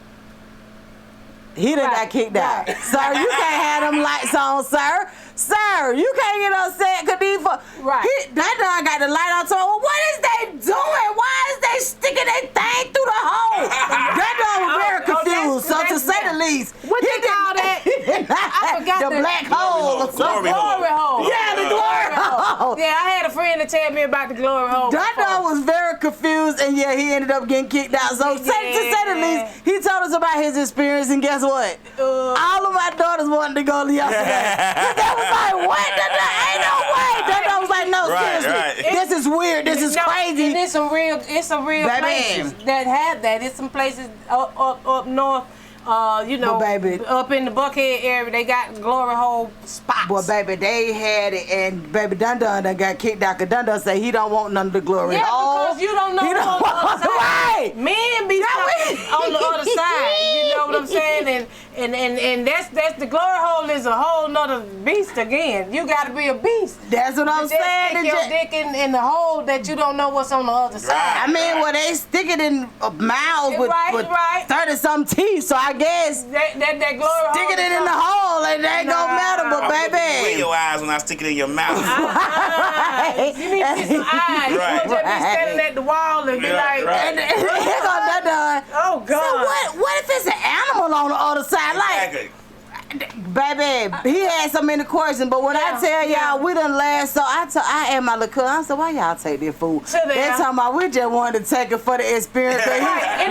[SPEAKER 5] He done got kicked out. Sir, you can't have them lights on, sir. Sir, you can't get upset because these that dog got the light on. So what is they doing? Why is they sticking their thing through the hole? That dog was very confused. So to say the least,
[SPEAKER 4] what they call that? I forgot
[SPEAKER 5] the black hole.
[SPEAKER 4] Glory hole.
[SPEAKER 5] Yeah, the glory hole.
[SPEAKER 4] Yeah, I had a friend to tell me about the glory hole.
[SPEAKER 5] That dog was very confused, and yeah, he ended up getting kicked out. So to say the least, he told us about his experience, and guess what? All of my daughters wanted to go yesterday. That was like, what? Ain't no way. That dog was like, no, seriously. This is weird. This is crazy.
[SPEAKER 4] And it's some real places that have that. It's some places up north. You know,
[SPEAKER 5] baby,
[SPEAKER 4] up in the Buckhead area, they got glory hole spots.
[SPEAKER 5] Well, baby, they had it, and baby Dun Dun got kicked out. Cause Dun Dun said he don't want none of the glory hole.
[SPEAKER 4] Because you don't know what's on the other side. Men be on the other side. You know what I'm saying? And that's the glory hole is a whole nother beast again. You got to be a beast.
[SPEAKER 5] That's what I'm saying.
[SPEAKER 4] Stick your dick in the hole that you don't know what's on the other side.
[SPEAKER 5] I mean, well, they stick it in mouths with 30-something teeth. So I guess
[SPEAKER 4] that glory hole.
[SPEAKER 5] Stick it in the hole and they ain't gonna matter, but baby.
[SPEAKER 6] In your eyes when I stick it in your mouth.
[SPEAKER 4] You need to get some eyes. You won't just be standing at the wall and be like,
[SPEAKER 5] and here go that done.
[SPEAKER 4] Oh God.
[SPEAKER 5] So what if it's an animal on the other side?
[SPEAKER 6] Exactly.
[SPEAKER 5] Baby, he had so many questions, but when I tell y'all we done last, so I asked my little cousin, I said, why y'all take this food? They talking about we just wanted to take it for the experience. We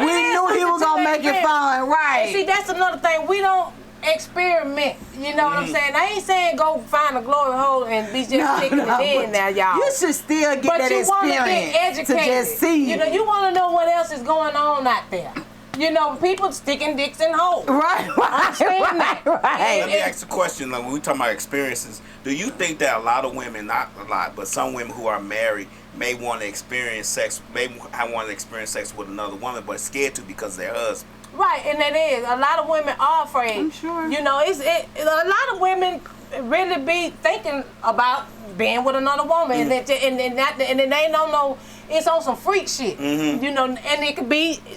[SPEAKER 5] knew he was gonna make it fun, right?
[SPEAKER 4] And see, that's another thing. We don't experiment. You know what I'm saying? I ain't saying go find a glory hole and be just sticking it in now, y'all.
[SPEAKER 5] You should still get that experience.
[SPEAKER 4] But you want to get educated.
[SPEAKER 5] To just see.
[SPEAKER 4] You know, you want to know what else is going on out there. You know, people sticking dicks in holes.
[SPEAKER 5] Right.
[SPEAKER 6] Let me ask a question. Like, when we talking about experiences, do you think that a lot of women, not a lot, but some women who are married may want to experience sex, with another woman, but scared to because of their husband?
[SPEAKER 4] Right, and it is. A lot of women are afraid.
[SPEAKER 5] I'm sure.
[SPEAKER 4] You know, a lot of women really be thinking about being with another woman, and they don't know. It's on some freak shit, you know, and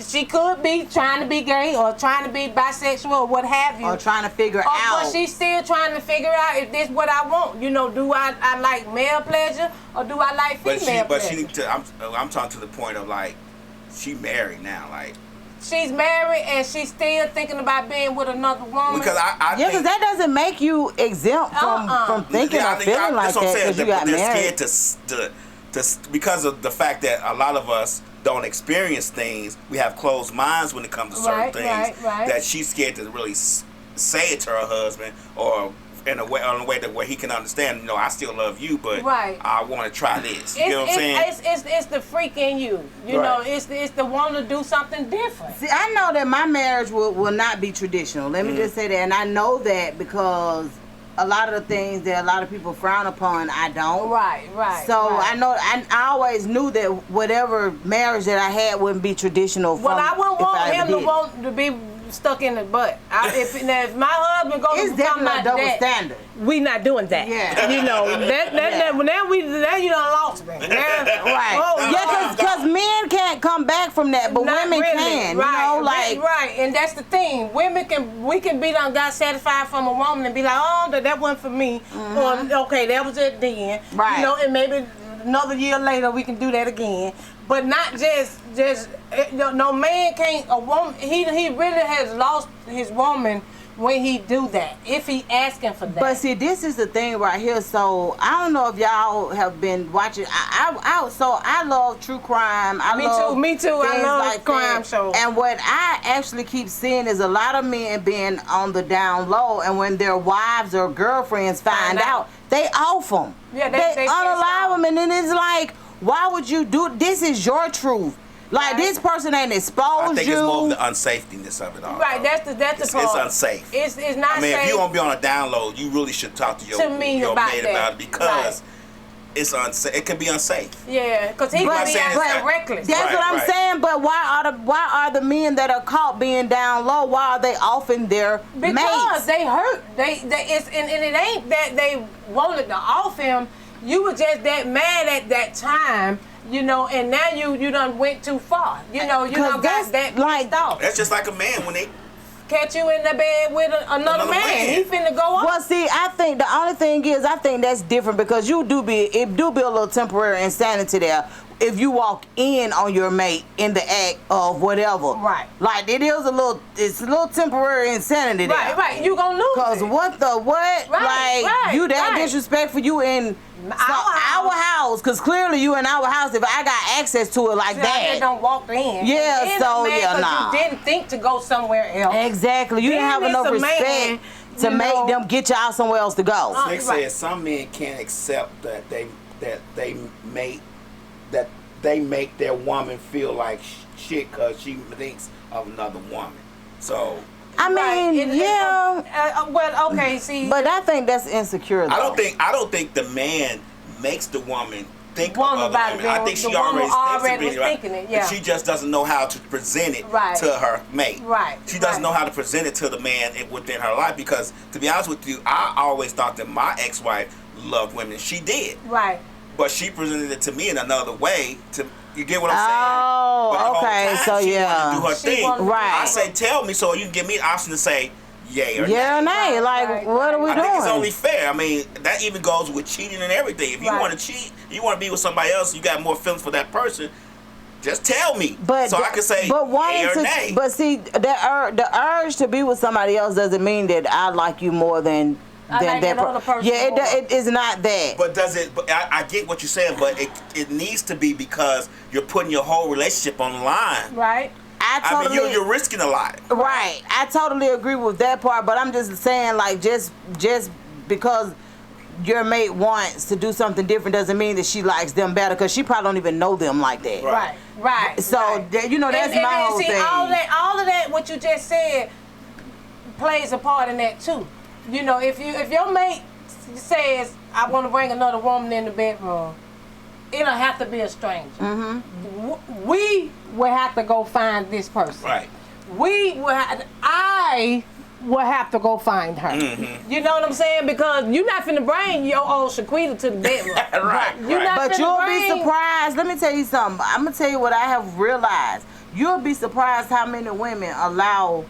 [SPEAKER 4] she could be trying to be gay or trying to be bisexual or what have you.
[SPEAKER 5] Or trying to figure out.
[SPEAKER 4] But she's still trying to figure out if this is what I want. You know, do I like male pleasure or do I like female pleasure?
[SPEAKER 6] But she need to, I'm talking to the point of like, she married now, like.
[SPEAKER 4] She's married and she's still thinking about being with another woman.
[SPEAKER 6] Because I think,
[SPEAKER 5] because that doesn't make you exempt from thinking or feeling like that because you got married.
[SPEAKER 6] They're scared because of the fact that a lot of us don't experience things. We have closed minds when it comes to certain things. That she's scared to really say it to her husband or in a way that where he can understand. You know, I still love you, but I want to try this. You know what I'm saying?
[SPEAKER 4] It's the freak in you. You know, it's the want to do something different.
[SPEAKER 5] See, I know that my marriage will not be traditional. Let me just say that, and I know that because a lot of the things that a lot of people frown upon, I don't.
[SPEAKER 4] Right.
[SPEAKER 5] So I know, I always knew that whatever marriage that I had wouldn't be traditional.
[SPEAKER 4] Well, I wouldn't want him to be stuck in the butt. If my husband goes
[SPEAKER 5] it's definitely a double standard.
[SPEAKER 4] We not doing that.
[SPEAKER 5] Yeah.
[SPEAKER 4] You know, now you done lost me.
[SPEAKER 5] Right. Because men can't come back from that, but women can.
[SPEAKER 4] Right.
[SPEAKER 5] You know, like.
[SPEAKER 4] Right. And that's the thing. We can be done got satisfied from a woman and be like, oh, that wasn't for me. Or, okay, that was it then.
[SPEAKER 5] Right.
[SPEAKER 4] You know, and maybe another year later we can do that again. But not just no man can't, a woman, he really has lost his woman when he do that, if he asking for that.
[SPEAKER 5] But see, this is the thing right here. So I don't know if y'all have been watching. I love true crime.
[SPEAKER 4] Me too. I love like crime shows.
[SPEAKER 5] And what I actually keep seeing is a lot of men being on the down low, and when their wives or girlfriends find out, they off them.
[SPEAKER 4] Yeah,
[SPEAKER 5] they unalive them, and then it's like, why would you do? This is your truth. Like, this person ain't exposed you.
[SPEAKER 6] I think it's more of the unsafetyness of it all.
[SPEAKER 4] Right, that's the part.
[SPEAKER 6] It's unsafe.
[SPEAKER 4] It's not safe.
[SPEAKER 6] If you want to be on a download, you really should talk to your mate about it because it's unsafe. It can be unsafe.
[SPEAKER 4] Yeah, because he can be reckless.
[SPEAKER 5] That's what I'm saying. But why are the men that are caught being down low? Why are they offing their mates?
[SPEAKER 4] Because they hurt. And it ain't that they wanted to off him. You were just that mad at that time. You know, and now you done went too far. You know, you done got that pissed off.
[SPEAKER 6] That's just like a man when they
[SPEAKER 4] catch you in the bed with another man. He finna go up.
[SPEAKER 5] Well, see, I think the only thing is, I think that's different because it do be a little temporary insanity there. If you walk in on your mate in the act of whatever,
[SPEAKER 4] right?
[SPEAKER 5] Like it's a little temporary insanity there,
[SPEAKER 4] right? You gonna lose.
[SPEAKER 5] Cause what?
[SPEAKER 4] Right,
[SPEAKER 5] like you that disrespectful you in our house? Cause clearly you in our house. If I got access to it like that,
[SPEAKER 4] I don't walk in.
[SPEAKER 5] Yeah, so nah.
[SPEAKER 4] You didn't think to go somewhere else.
[SPEAKER 5] Exactly. You didn't have enough respect to make them get y'all somewhere else to go.
[SPEAKER 6] They said some men can't accept that they make their woman feel like shit because she thinks of another woman. So
[SPEAKER 5] I mean,
[SPEAKER 4] well, okay, see,
[SPEAKER 5] but I think that's insecure. Though.
[SPEAKER 6] I don't think the man makes the woman think of other women. I think she
[SPEAKER 4] already was thinking it. Yeah.
[SPEAKER 6] But she just doesn't know how to present it to her mate.
[SPEAKER 4] Right.
[SPEAKER 6] She doesn't know how to present it to the man within her life because, to be honest with you, I always thought that my ex-wife loved women. She did.
[SPEAKER 4] Right.
[SPEAKER 6] But she presented it to me in another way. You get what I'm saying?
[SPEAKER 5] Oh, okay. So
[SPEAKER 6] she wanted to do her thing.
[SPEAKER 5] Right.
[SPEAKER 6] I say, tell me, so you can give me an option to say yay or nay.
[SPEAKER 5] Yeah or nay. Like, what are we doing?
[SPEAKER 6] I think it's only fair. I mean, that even goes with cheating and everything. If you want to cheat, you want to be with somebody else, you got more feelings for that person, just tell me. So I can say yay or nay.
[SPEAKER 5] But see, the urge to be with somebody else doesn't mean that I like you more than that person. Yeah, it is not that.
[SPEAKER 6] But does it? But I get what you're saying, but it needs to be because you're putting your whole relationship on the line.
[SPEAKER 4] Right.
[SPEAKER 6] I mean, you're risking a lot.
[SPEAKER 5] Right. I totally agree with that part, but I'm just saying, like, just because your mate wants to do something different doesn't mean that she likes them better, because she probably don't even know them like that.
[SPEAKER 4] Right.
[SPEAKER 5] So that's my whole thing.
[SPEAKER 4] All of that, what you just said, plays a part in that too. You know, if your mate says, I want to bring another woman in the bedroom, it'll have to be a stranger. Mm-hmm. We will have to go find this person.
[SPEAKER 6] Right.
[SPEAKER 4] I will have to go find her. Mm-hmm. You know what I'm saying? Because you're not finna bring your old Shaquita to the bedroom.
[SPEAKER 6] Right.
[SPEAKER 5] But you'll be surprised. Let me tell you something. I'm going to tell you what I have realized. You'll be surprised how many women allow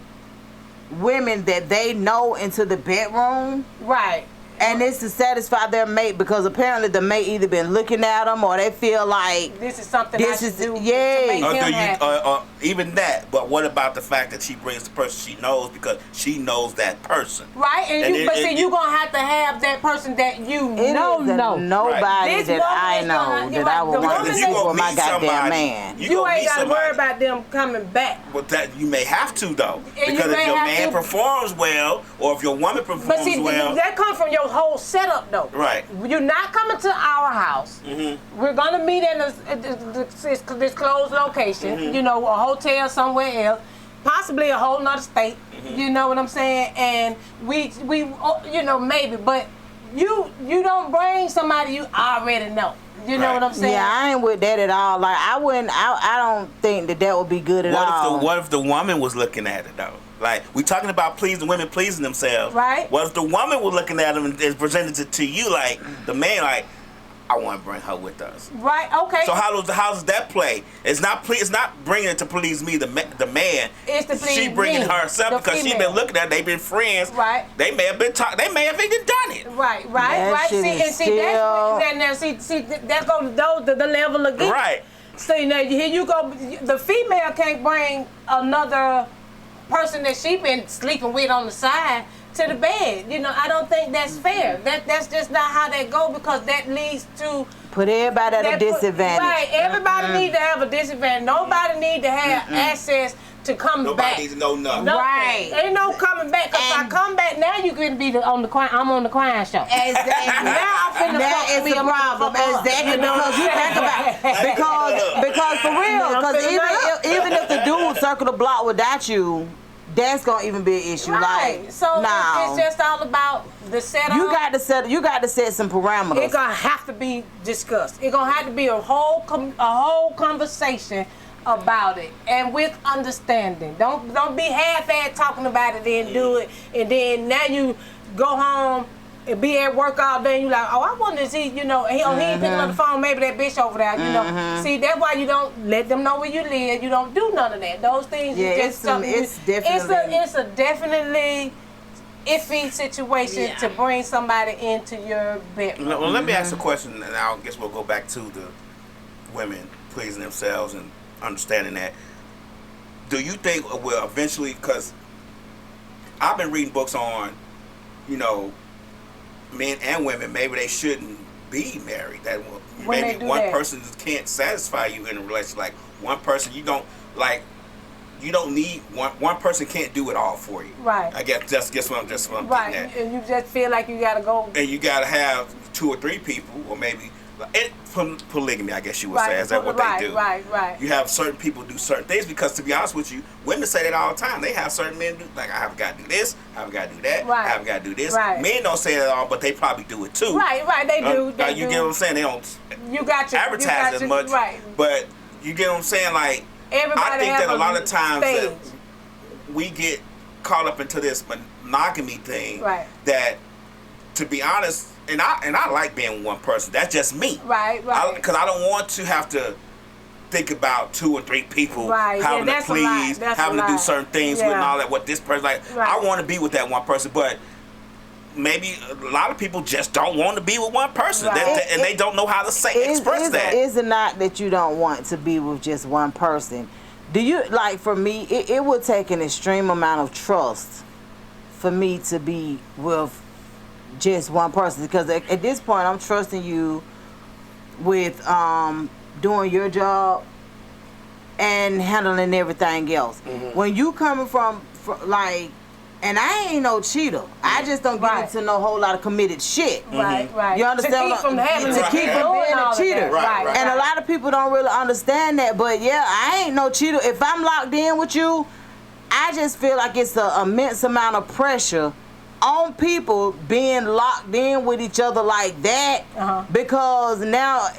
[SPEAKER 5] women that they know into the bedroom.
[SPEAKER 4] Right.
[SPEAKER 5] And it's to satisfy their mate, because apparently the mate either been looking at them or they feel like
[SPEAKER 4] this is something I should do.
[SPEAKER 5] Yeah.
[SPEAKER 4] To make him happy.
[SPEAKER 6] Even that. But what about the fact that she brings the person she knows because she knows that person?
[SPEAKER 4] Right. And you're gonna have to have that person that you know.
[SPEAKER 5] Nobody that I know that I would want to sleep with my goddamn man.
[SPEAKER 4] You ain't gotta worry about them coming back.
[SPEAKER 6] But that you may have to though, because if your man performs well or if your woman performs well,
[SPEAKER 4] that comes from your whole setup though.
[SPEAKER 6] Right.
[SPEAKER 4] You're not coming to our house. Mm-hmm. We're gonna meet in this closed location. Mm-hmm. You know, a hotel somewhere else, possibly a whole nother state. Mm-hmm. You know what I'm saying? And we you know, maybe, but you don't bring somebody you already know. You know what I'm saying?
[SPEAKER 5] Yeah, I ain't with that at all. Like I don't think that would be good at all.
[SPEAKER 6] What if the woman was looking at it though? Like, we talking about women pleasing themselves.
[SPEAKER 4] Right.
[SPEAKER 6] What if the woman was looking at them and presented it to you, like, the man, like, I want to bring her with us.
[SPEAKER 4] Right, okay.
[SPEAKER 6] So how does that play? It's not bringing it to please me, the man.
[SPEAKER 4] It's to please
[SPEAKER 6] she bringing herself because she been looking at it. They've been friends.
[SPEAKER 4] Right.
[SPEAKER 6] They may have been talking. They may have even done it.
[SPEAKER 4] Right. See, that goes to the level again.
[SPEAKER 6] Right.
[SPEAKER 4] So, you know, here you go. The female can't bring another person that she been sleeping with on the side to the bed. You know, I don't think that's fair. That's just not how that go, because that leads to
[SPEAKER 5] put everybody at a disadvantage.
[SPEAKER 4] Right, everybody need to have a disadvantage. Nobody need to have access to come back.
[SPEAKER 6] Nobody needs to know nothing.
[SPEAKER 5] Right.
[SPEAKER 4] Ain't no coming back, because if I come back now, you can be I'm on the crying show.
[SPEAKER 5] Exactly.
[SPEAKER 4] Now I'm finna
[SPEAKER 5] that is the problem. Exactly, because you think about because for real, because even if the dude circle the block without you, that's gonna even be an issue.
[SPEAKER 4] Right.
[SPEAKER 5] Like,
[SPEAKER 4] so it's just all about the setup.
[SPEAKER 5] You got to set some parameters.
[SPEAKER 4] It's gonna have to be discussed. It's gonna have to be a whole conversation about it, and with understanding. Don't be half-assed talking about it, then do it, and then now you go home be at work all day and you like, oh, I wonder is he, you know, he ain't picking up the phone, maybe that bitch over there, you know. See, that's why you don't let them know where you live. You don't do none of that. Those things, it's a definitely iffy situation to bring somebody into your bedroom.
[SPEAKER 6] Well, let me ask a question, and I guess we'll go back to the women pleasing themselves and understanding that. Do you think we'll eventually, because I've been reading books on, you know, men and women, maybe they shouldn't be married. That maybe one person can't satisfy you in a relationship. Like one person, you don't need one person can't do it all for you. Right. I guess what I'm getting at.
[SPEAKER 4] And you just feel like you gotta go.
[SPEAKER 6] And you gotta have 2 or 3 people, or maybe polygamy, I guess you would say. Is that what they do? Right. You have certain people do certain things because, to be honest with you, women say that all the time. They have certain men do, like, I haven't got to do this, I haven't got to do that, I haven't got to do this. Men don't say that all, but they probably do it too.
[SPEAKER 4] Right, they do.
[SPEAKER 6] You get what I'm saying? They don't advertise as much, but you get what I'm saying? Like, I think that a lot of times that we get caught up into this monogamy thing that, to be honest, and I like being one person. That's just me. Right. Because I don't want to have to think about 2 or 3 people having to please, having to do certain things with and all that. What this person I want to be with that one person, but maybe a lot of people just don't want to be with one person, and they don't know how to express that.
[SPEAKER 5] Is it not that you don't want to be with just one person? Do you, like, for me, it would take an extreme amount of trust for me to be with just one person, because at this point I'm trusting you with doing your job and handling everything else. When you coming from like, and I ain't no cheater, I just don't get into no whole lot of committed shit. Right. You understand? To keep from being a cheater. And a lot of people don't really understand that. But yeah, I ain't no cheater. If I'm locked in with you, I just feel like it's an immense amount of pressure on people being locked in with each other like that, because now,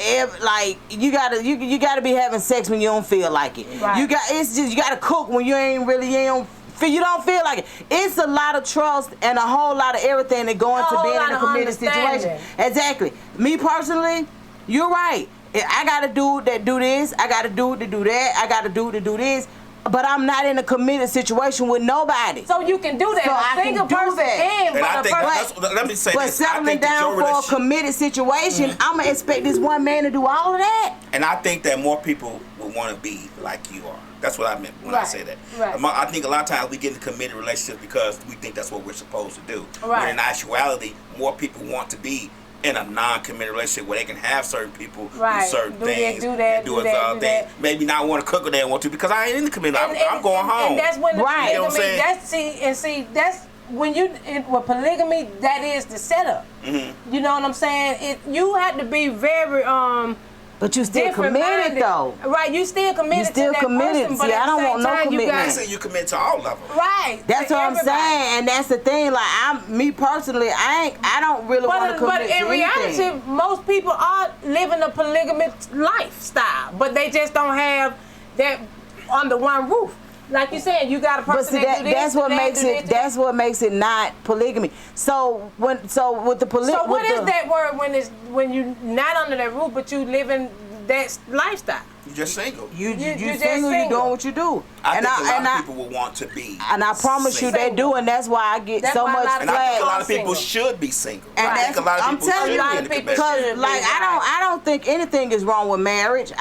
[SPEAKER 5] you gotta be having sex when you don't feel like it. You gotta cook when you don't feel like it. It's a lot of trust and a whole lot of everything that go into being in a committed situation. Exactly. Me personally, you're right. I got a dude that do this. I got a dude to do that. I got a dude to do this. But I'm not in a committed situation with nobody.
[SPEAKER 4] So you can do that.
[SPEAKER 5] So I can do that.
[SPEAKER 6] Let me say
[SPEAKER 5] but
[SPEAKER 6] this.
[SPEAKER 5] settling down for a committed situation, I'm going to expect this one man to do all of that.
[SPEAKER 6] And I think that more people will want to be like you are. That's what I meant when I say that. I think a lot of times we get into committed relationships because we think that's what we're supposed to do. When in actuality, more people want to be in a non-committed relationship where they can have certain people do certain things,
[SPEAKER 4] do that.
[SPEAKER 6] Maybe not want to cook when they want to because I ain't in the committed. I'm going home.
[SPEAKER 4] And that's when the polygamy.
[SPEAKER 6] You know what I'm saying?
[SPEAKER 4] That's when you with polygamy. That is the setup. You know what I'm saying? You have to be very
[SPEAKER 5] But you still committed though.
[SPEAKER 4] Right, you still committed.
[SPEAKER 5] You still
[SPEAKER 4] to that
[SPEAKER 5] committed.
[SPEAKER 4] person,
[SPEAKER 5] See, I don't want no commitment.
[SPEAKER 6] I say you commit to all of them.
[SPEAKER 4] Right.
[SPEAKER 5] That's what I'm saying, and that's the thing. Like me personally, I don't really want to commit to anything.
[SPEAKER 4] But in reality, most people are living a polygamous lifestyle, but they just don't have that under one roof. Like you said, you got a person that do this.
[SPEAKER 5] That's what makes it not polygamy. So with the polygamy.
[SPEAKER 4] So what is that word when you not under that roof, but you living that lifestyle?
[SPEAKER 6] You just single.
[SPEAKER 5] You single. You doing what you do.
[SPEAKER 6] I think a lot of people will want to be.
[SPEAKER 5] And I promise you, they do, and that's why I get so much flack.
[SPEAKER 6] And I think a lot of people should be single.
[SPEAKER 5] And I think a lot of people should be in a commitment. Because I don't think anything is wrong with marriage.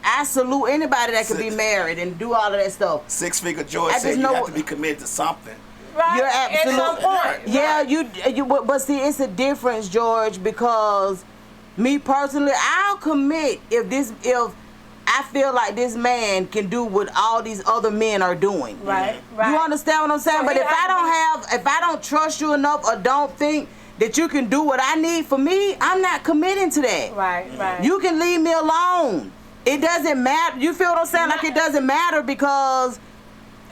[SPEAKER 5] I salute anybody that can be married and do all of that stuff.
[SPEAKER 6] Six-figure George said you have to be committed to something.
[SPEAKER 4] Right.
[SPEAKER 5] You're absolutely
[SPEAKER 4] right.
[SPEAKER 5] Yeah, you. But see, it's a difference, George, because me personally, I'll commit if I feel like this man can do what all these other men are doing.
[SPEAKER 4] Right.
[SPEAKER 5] You understand what I'm saying? So but if I don't trust you enough or don't think that you can do what I need for me, I'm not committing to that.
[SPEAKER 4] Right.
[SPEAKER 5] You can leave me alone. It doesn't matter. You feel what I'm saying? Like it doesn't matter because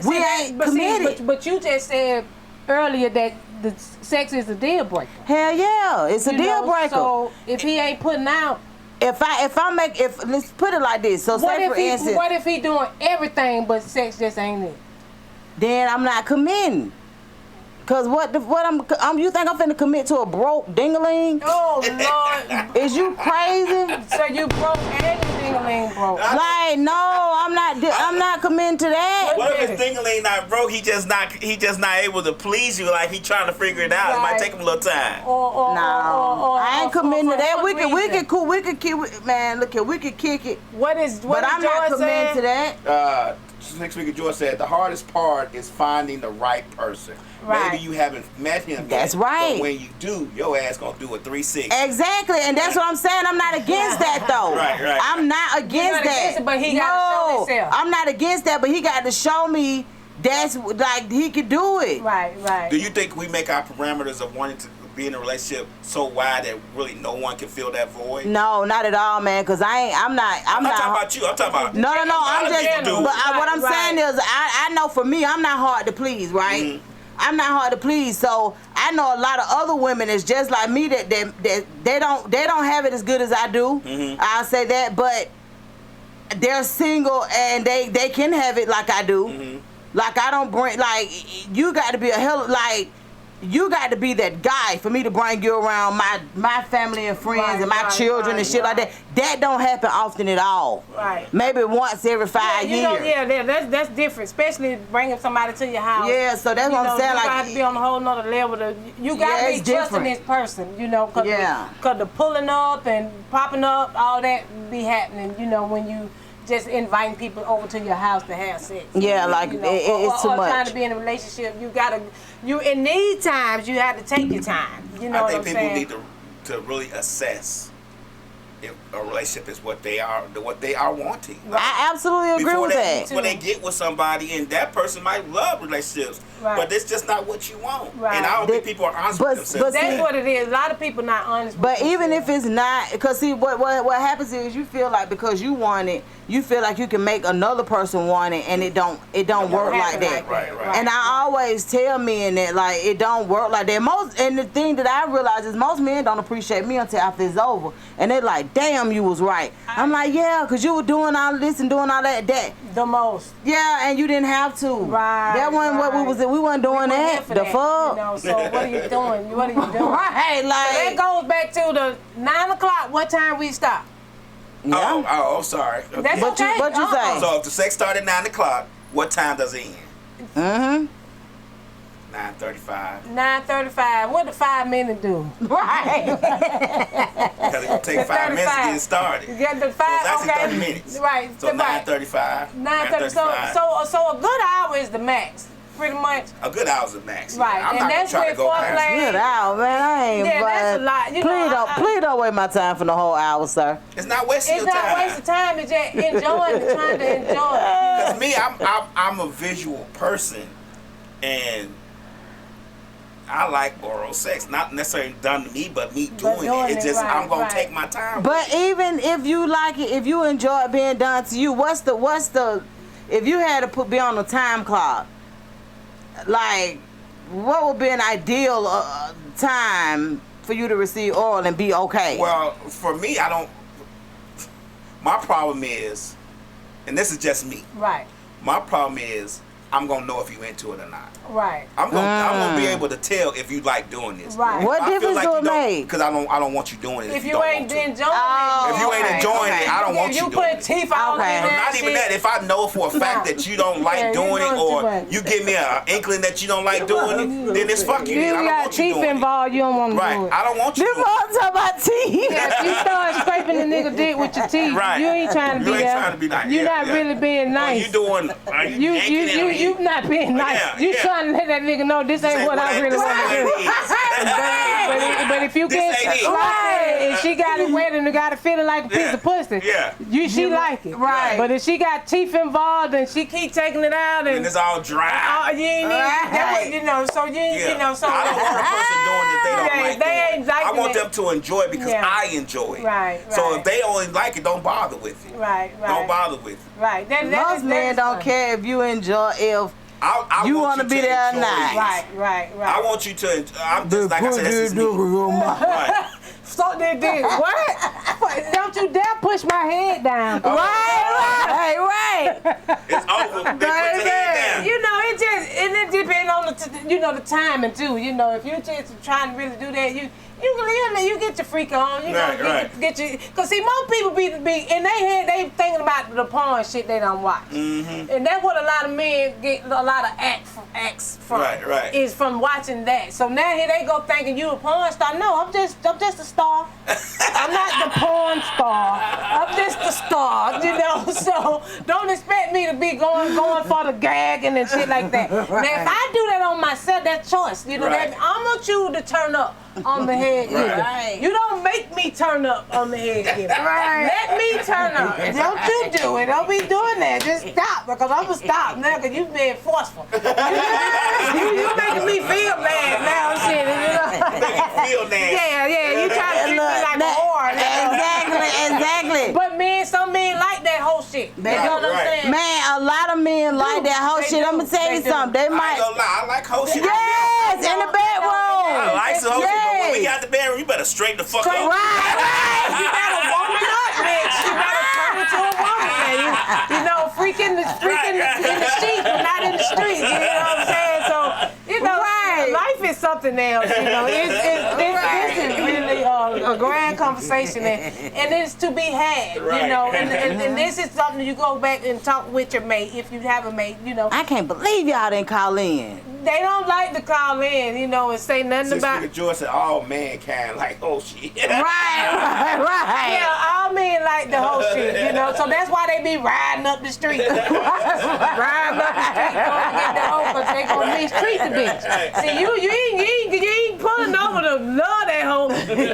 [SPEAKER 5] we ain't committed.
[SPEAKER 4] But you just said earlier that the sex is a deal breaker.
[SPEAKER 5] Hell yeah, it's a deal breaker.
[SPEAKER 4] So if he ain't putting out,
[SPEAKER 5] let's put it like this. So say for instance,
[SPEAKER 4] what if he doing everything but sex just ain't it?
[SPEAKER 5] Then I'm not committing. Cause what you think I'm finna commit to a broke dingaling?
[SPEAKER 4] Oh Lord,
[SPEAKER 5] Is you crazy?
[SPEAKER 4] so you broke and the dingaling broke?
[SPEAKER 5] Like no, I'm not committing to that.
[SPEAKER 6] What if his dingaling not broke? He just not able to please you. Like he trying to figure it out. It might take him a little time.
[SPEAKER 5] I ain't committing to that. We could keep man. Look here, we could kick it.
[SPEAKER 4] But
[SPEAKER 5] I'm not committing to that.
[SPEAKER 7] 6 Figure George said the hardest part is finding the right person.
[SPEAKER 4] Right.
[SPEAKER 7] Maybe you haven't met him
[SPEAKER 5] That's
[SPEAKER 7] yet,
[SPEAKER 5] right.
[SPEAKER 7] But when you do, your ass gonna do a 360.
[SPEAKER 5] Exactly, and that's what I'm saying. I'm not against that though.
[SPEAKER 6] Right.
[SPEAKER 5] I'm not against that.
[SPEAKER 4] Against it, but he got to show himself.
[SPEAKER 5] I'm not against that, but he got to show me that's like he could do it.
[SPEAKER 4] Right.
[SPEAKER 6] Do you think we make our parameters of wanting to be in a relationship so wide that really no one can fill that void?
[SPEAKER 5] No, not at all, man. Cause I'm not
[SPEAKER 6] talking about you. I'm talking about
[SPEAKER 5] No. I'm just.
[SPEAKER 6] do.
[SPEAKER 5] But what I'm saying is, I know for me, I'm not hard to please, right?
[SPEAKER 6] Mm-hmm.
[SPEAKER 5] I'm not hard to please, so I know a lot of other women is just like me that they don't have it as good as I do.
[SPEAKER 6] Mm-hmm.
[SPEAKER 5] I'll say that, but they're single and they can have it like I do.
[SPEAKER 6] Mm-hmm.
[SPEAKER 5] Like I don't bring you got to be you got to be that guy for me to bring you around my family and friends and my children and shit like that. That don't happen often at all.
[SPEAKER 4] Right.
[SPEAKER 5] Maybe once every 5 years.
[SPEAKER 4] That's different, especially bringing somebody to your house.
[SPEAKER 5] Yeah, so that's what I'm saying.
[SPEAKER 4] You have to be on a whole nother level. You got to be trusting this person, because the pulling up and popping up, all that be happening, when you just inviting people over to your house to have sex.
[SPEAKER 5] Yeah, it's too much.
[SPEAKER 4] Or trying to be in a relationship, in these times, you have to take your time. You know what I'm saying?
[SPEAKER 6] I think people need to really assess if a relationship is what they are wanting.
[SPEAKER 5] I absolutely agree with that.
[SPEAKER 6] When they get with somebody, and that person might love relationships, but it's just not what you want.
[SPEAKER 4] Right.
[SPEAKER 6] And I don't think people are honest with themselves.
[SPEAKER 4] That's what it is. A lot of people not honest with
[SPEAKER 5] But even
[SPEAKER 4] themselves.
[SPEAKER 5] if it's not, because see, what happens is you feel like because you want it, you feel like you can make another person want it, and it don't work like that.
[SPEAKER 6] Right.
[SPEAKER 5] And I always tell men that like it don't work like that. And the thing that I realize is most men don't appreciate me until after it's over, and they're like, "Damn, you was right." I'm like, "Yeah, because you were doing all this and doing all that."
[SPEAKER 4] The most.
[SPEAKER 5] Yeah, and you didn't have to.
[SPEAKER 4] Right.
[SPEAKER 5] That wasn't what we was. We wasn't doing that. The fuck.
[SPEAKER 4] So what are you doing? What are you doing?
[SPEAKER 5] Right, like
[SPEAKER 4] that goes back to the 9 o'clock. What time we stop?
[SPEAKER 5] Yeah.
[SPEAKER 6] Oh, sorry.
[SPEAKER 4] That's okay.
[SPEAKER 5] What you say?
[SPEAKER 6] So if the sex started at 9 o'clock, what time does it end? 9:35.
[SPEAKER 4] 9:35. What did 5 minutes do?
[SPEAKER 5] Right.
[SPEAKER 6] Because it will take 5 minutes to get started.
[SPEAKER 4] Get the 5.
[SPEAKER 6] So it's actually
[SPEAKER 4] okay.
[SPEAKER 6] 30 minutes.
[SPEAKER 4] Right.
[SPEAKER 6] So 9:35.
[SPEAKER 4] 9:30. So a good hour is the max, pretty much.
[SPEAKER 6] A good hour's the max.
[SPEAKER 4] Right.
[SPEAKER 6] I'm
[SPEAKER 4] and
[SPEAKER 6] not
[SPEAKER 4] that's
[SPEAKER 6] trying
[SPEAKER 4] when
[SPEAKER 6] to go past
[SPEAKER 4] foreplay.
[SPEAKER 5] Good hour, man. I ain't.
[SPEAKER 4] Yeah, that's a lot.
[SPEAKER 5] Please don't waste my time for the whole hour, sir.
[SPEAKER 6] It's not wasting
[SPEAKER 4] It's
[SPEAKER 6] your
[SPEAKER 4] not
[SPEAKER 6] time.
[SPEAKER 4] wasting time. It's just enjoying, trying to enjoy.
[SPEAKER 6] Because me, I'm a visual person, and I like oral sex. Not necessarily done to me, but me doing it. It's just I'm gonna take my time.
[SPEAKER 5] But even if you like it, if you enjoy it being done to you, what's the if you had to be on a time clock, like what would be an ideal time for you to receive oral and be okay?
[SPEAKER 6] Well, for me, I don't. My problem is, and this is just me.
[SPEAKER 4] Right.
[SPEAKER 6] My problem is I'm gonna know if you into it or not.
[SPEAKER 4] Right.
[SPEAKER 6] I'm gonna be able to tell if you like doing this.
[SPEAKER 4] Right.
[SPEAKER 5] What difference do it make?
[SPEAKER 6] Because I don't want you doing it.
[SPEAKER 4] If you ain't enjoying it.
[SPEAKER 6] If you ain't enjoying it, I don't want you doing
[SPEAKER 4] put
[SPEAKER 6] it.
[SPEAKER 4] teeth all in that
[SPEAKER 6] Not even that. If I know for a fact that you don't like doing it, or you give me an inkling that you don't like doing it, then it's fuck you.
[SPEAKER 4] If
[SPEAKER 6] I
[SPEAKER 4] you
[SPEAKER 6] don't
[SPEAKER 4] got
[SPEAKER 6] want you
[SPEAKER 4] teeth
[SPEAKER 6] doing it.
[SPEAKER 4] involved, you don't want to do
[SPEAKER 6] Right.
[SPEAKER 4] it.
[SPEAKER 6] I don't want you.
[SPEAKER 5] This all talking about teeth.
[SPEAKER 4] Yeah, if you start scraping the nigga dick with your teeth,
[SPEAKER 6] Right.
[SPEAKER 4] you ain't trying to be
[SPEAKER 6] You ain't
[SPEAKER 4] there.
[SPEAKER 6] trying to be nice.
[SPEAKER 4] You're
[SPEAKER 6] Yeah,
[SPEAKER 4] not
[SPEAKER 6] yeah.
[SPEAKER 4] really being
[SPEAKER 6] What
[SPEAKER 4] nice.
[SPEAKER 6] you doing? Are you yanking it on
[SPEAKER 4] You not being nice.
[SPEAKER 6] Yeah,
[SPEAKER 4] You
[SPEAKER 6] yeah.
[SPEAKER 4] trying to let that nigga know this ain't what I really want to do. But if you get and she got it wet and got it feeling like a piece of pussy, she like it.
[SPEAKER 5] Right.
[SPEAKER 4] But if she got teeth involved and she keep taking it out
[SPEAKER 6] And
[SPEAKER 4] and
[SPEAKER 6] it's all dry.
[SPEAKER 4] you ain't so
[SPEAKER 6] I don't want a person doing it they don't like
[SPEAKER 4] they
[SPEAKER 6] doing.
[SPEAKER 4] ain't liking
[SPEAKER 6] I want
[SPEAKER 4] it.
[SPEAKER 6] them to enjoy it because
[SPEAKER 4] Yeah.
[SPEAKER 6] I enjoy it.
[SPEAKER 4] Right,
[SPEAKER 6] So
[SPEAKER 4] right.
[SPEAKER 6] if they only like it, don't bother with it.
[SPEAKER 4] Right.
[SPEAKER 6] Don't bother with it.
[SPEAKER 4] Right.
[SPEAKER 5] Most men don't care if you enjoy
[SPEAKER 6] I
[SPEAKER 5] you
[SPEAKER 6] want
[SPEAKER 5] want to be there or
[SPEAKER 6] enjoy
[SPEAKER 5] not.
[SPEAKER 6] it.
[SPEAKER 4] Right.
[SPEAKER 6] I want you to. I'm just like I said. This is me. Right.
[SPEAKER 4] So they did what? Don't you dare push my head down.
[SPEAKER 5] Right.
[SPEAKER 6] It's over. They put your head down.
[SPEAKER 4] You know, it depends on the timing too. You know, if you're just trying to really do that, you get your freak on. You know, get your. Cause see, most people be in their head, they thinking about the porn shit they don't watch, and that's what a lot of men get a lot of acts from. Right. Is from watching that. So now here they go thinking you a porn star. No, I'm just a star. I'm not the porn star. I'm just a star. You know, so don't expect me to be going for the gagging and shit like that. Now, if I do that on myself, that's choice. You know, I'm gonna choose to turn up on the head giver. You don't make me turn up on the head giver. Let me turn up. Don't you do it. Don't be doing that. Just stop, because I'm gonna stop now because you being forceful. You making me feel bad now, shit. You know?
[SPEAKER 6] Feel nasty.
[SPEAKER 4] Yeah. You trying to treat me like a whore.
[SPEAKER 5] Exactly.
[SPEAKER 4] But some men like that whole shit. You know what I'm saying?
[SPEAKER 5] Man, a lot of men like that whole shit. I'm gonna tell you something. They might.
[SPEAKER 6] I ain't gonna lie. I like whole shit.
[SPEAKER 5] Yes, in the bedroom.
[SPEAKER 6] I like some whole shit, but when we got the bedroom, you better straighten the fuck up.
[SPEAKER 4] Right. You better woman up, bitch. You better turn into a woman, man. You know, freaking in the sheets, but not in the streets. You know what I'm saying? So, you know, life is something else. You know, this is really a grand conversation, and it's to be had. You know, and this is something you go back and talk with your mate if you have a mate. You know,
[SPEAKER 5] I can't believe y'all didn't call in.
[SPEAKER 4] They don't like to call in, you know, and say nothing about.
[SPEAKER 7] George said all mankind like whole shit.
[SPEAKER 5] Right.
[SPEAKER 4] Yeah, all men like the whole shit, you know. So that's why they be riding up the street. Riding up the street, going to get the hoe, because they gonna mistreat the bitch. See, you ain't pulling over to love that hoe.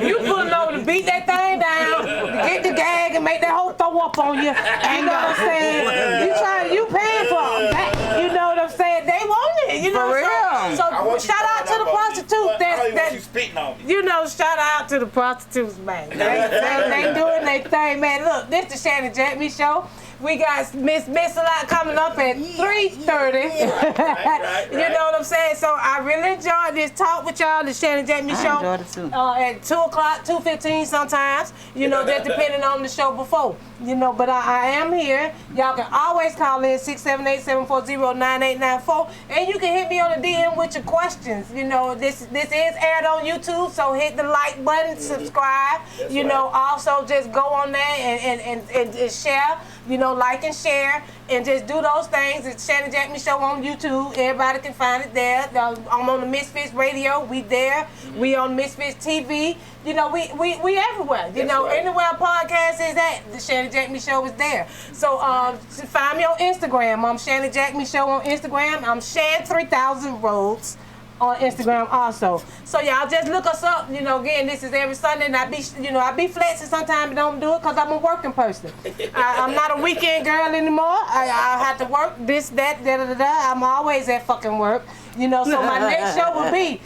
[SPEAKER 4] You pulling over to beat that thing down, to get the gag and make that hoe throw up on you. You know what I'm saying? You paying for that. You know what I'm saying? They want it. You know. So shout out to the prostitutes. You know, shout out to the prostitutes, man. They doing their thing, man. Look, this is the Shanny JackMe show. We got Miss a lot coming up at 3:30. You know what I'm saying? So I really enjoyed this talk with y'all, the Shanny JackMe show.
[SPEAKER 5] I enjoyed it too.
[SPEAKER 4] At 2 o'clock, 2:15 sometimes. You know, that's depending on the show before. You know, but I am here. Y'all can always call in 678-740-9894, and you can hit me on the DM with your questions. You know, this is aired on YouTube, so hit the like button, subscribe. You know, also just go on there and share. You know, like and share, and just do those things. It's Shanny JackMe Show on YouTube. Everybody can find it there. I'm on the Misfits Radio. We there. We on Misfits TV. You know, we everywhere. You know, anywhere a podcast is at, the Shanny JackMe Show is there. So find me on Instagram. I'm Shanny JackMe Show on Instagram. I'm Shan 3000 Roads on Instagram also. So y'all just look us up. You know, again, this is every Sunday, and I be flexing sometimes, but don't do it because I'm a working person. I'm not a weekend girl anymore. I have to work this, that, da. I'm always at fucking work. You know, so my next show will be,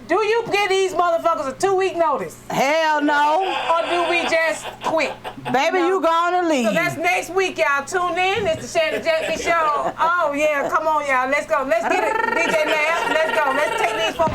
[SPEAKER 4] do you give these motherfuckers a 2-week notice?
[SPEAKER 5] Hell no.
[SPEAKER 4] Or do we just quit?
[SPEAKER 5] Baby, you gonna leave.
[SPEAKER 4] So that's next week, y'all. Tune in. It's the Shanny JackMe Show. Oh, yeah. Come on, y'all. Let's go. Let's get it. DJ Lamb. Let's go. Let's take these folks.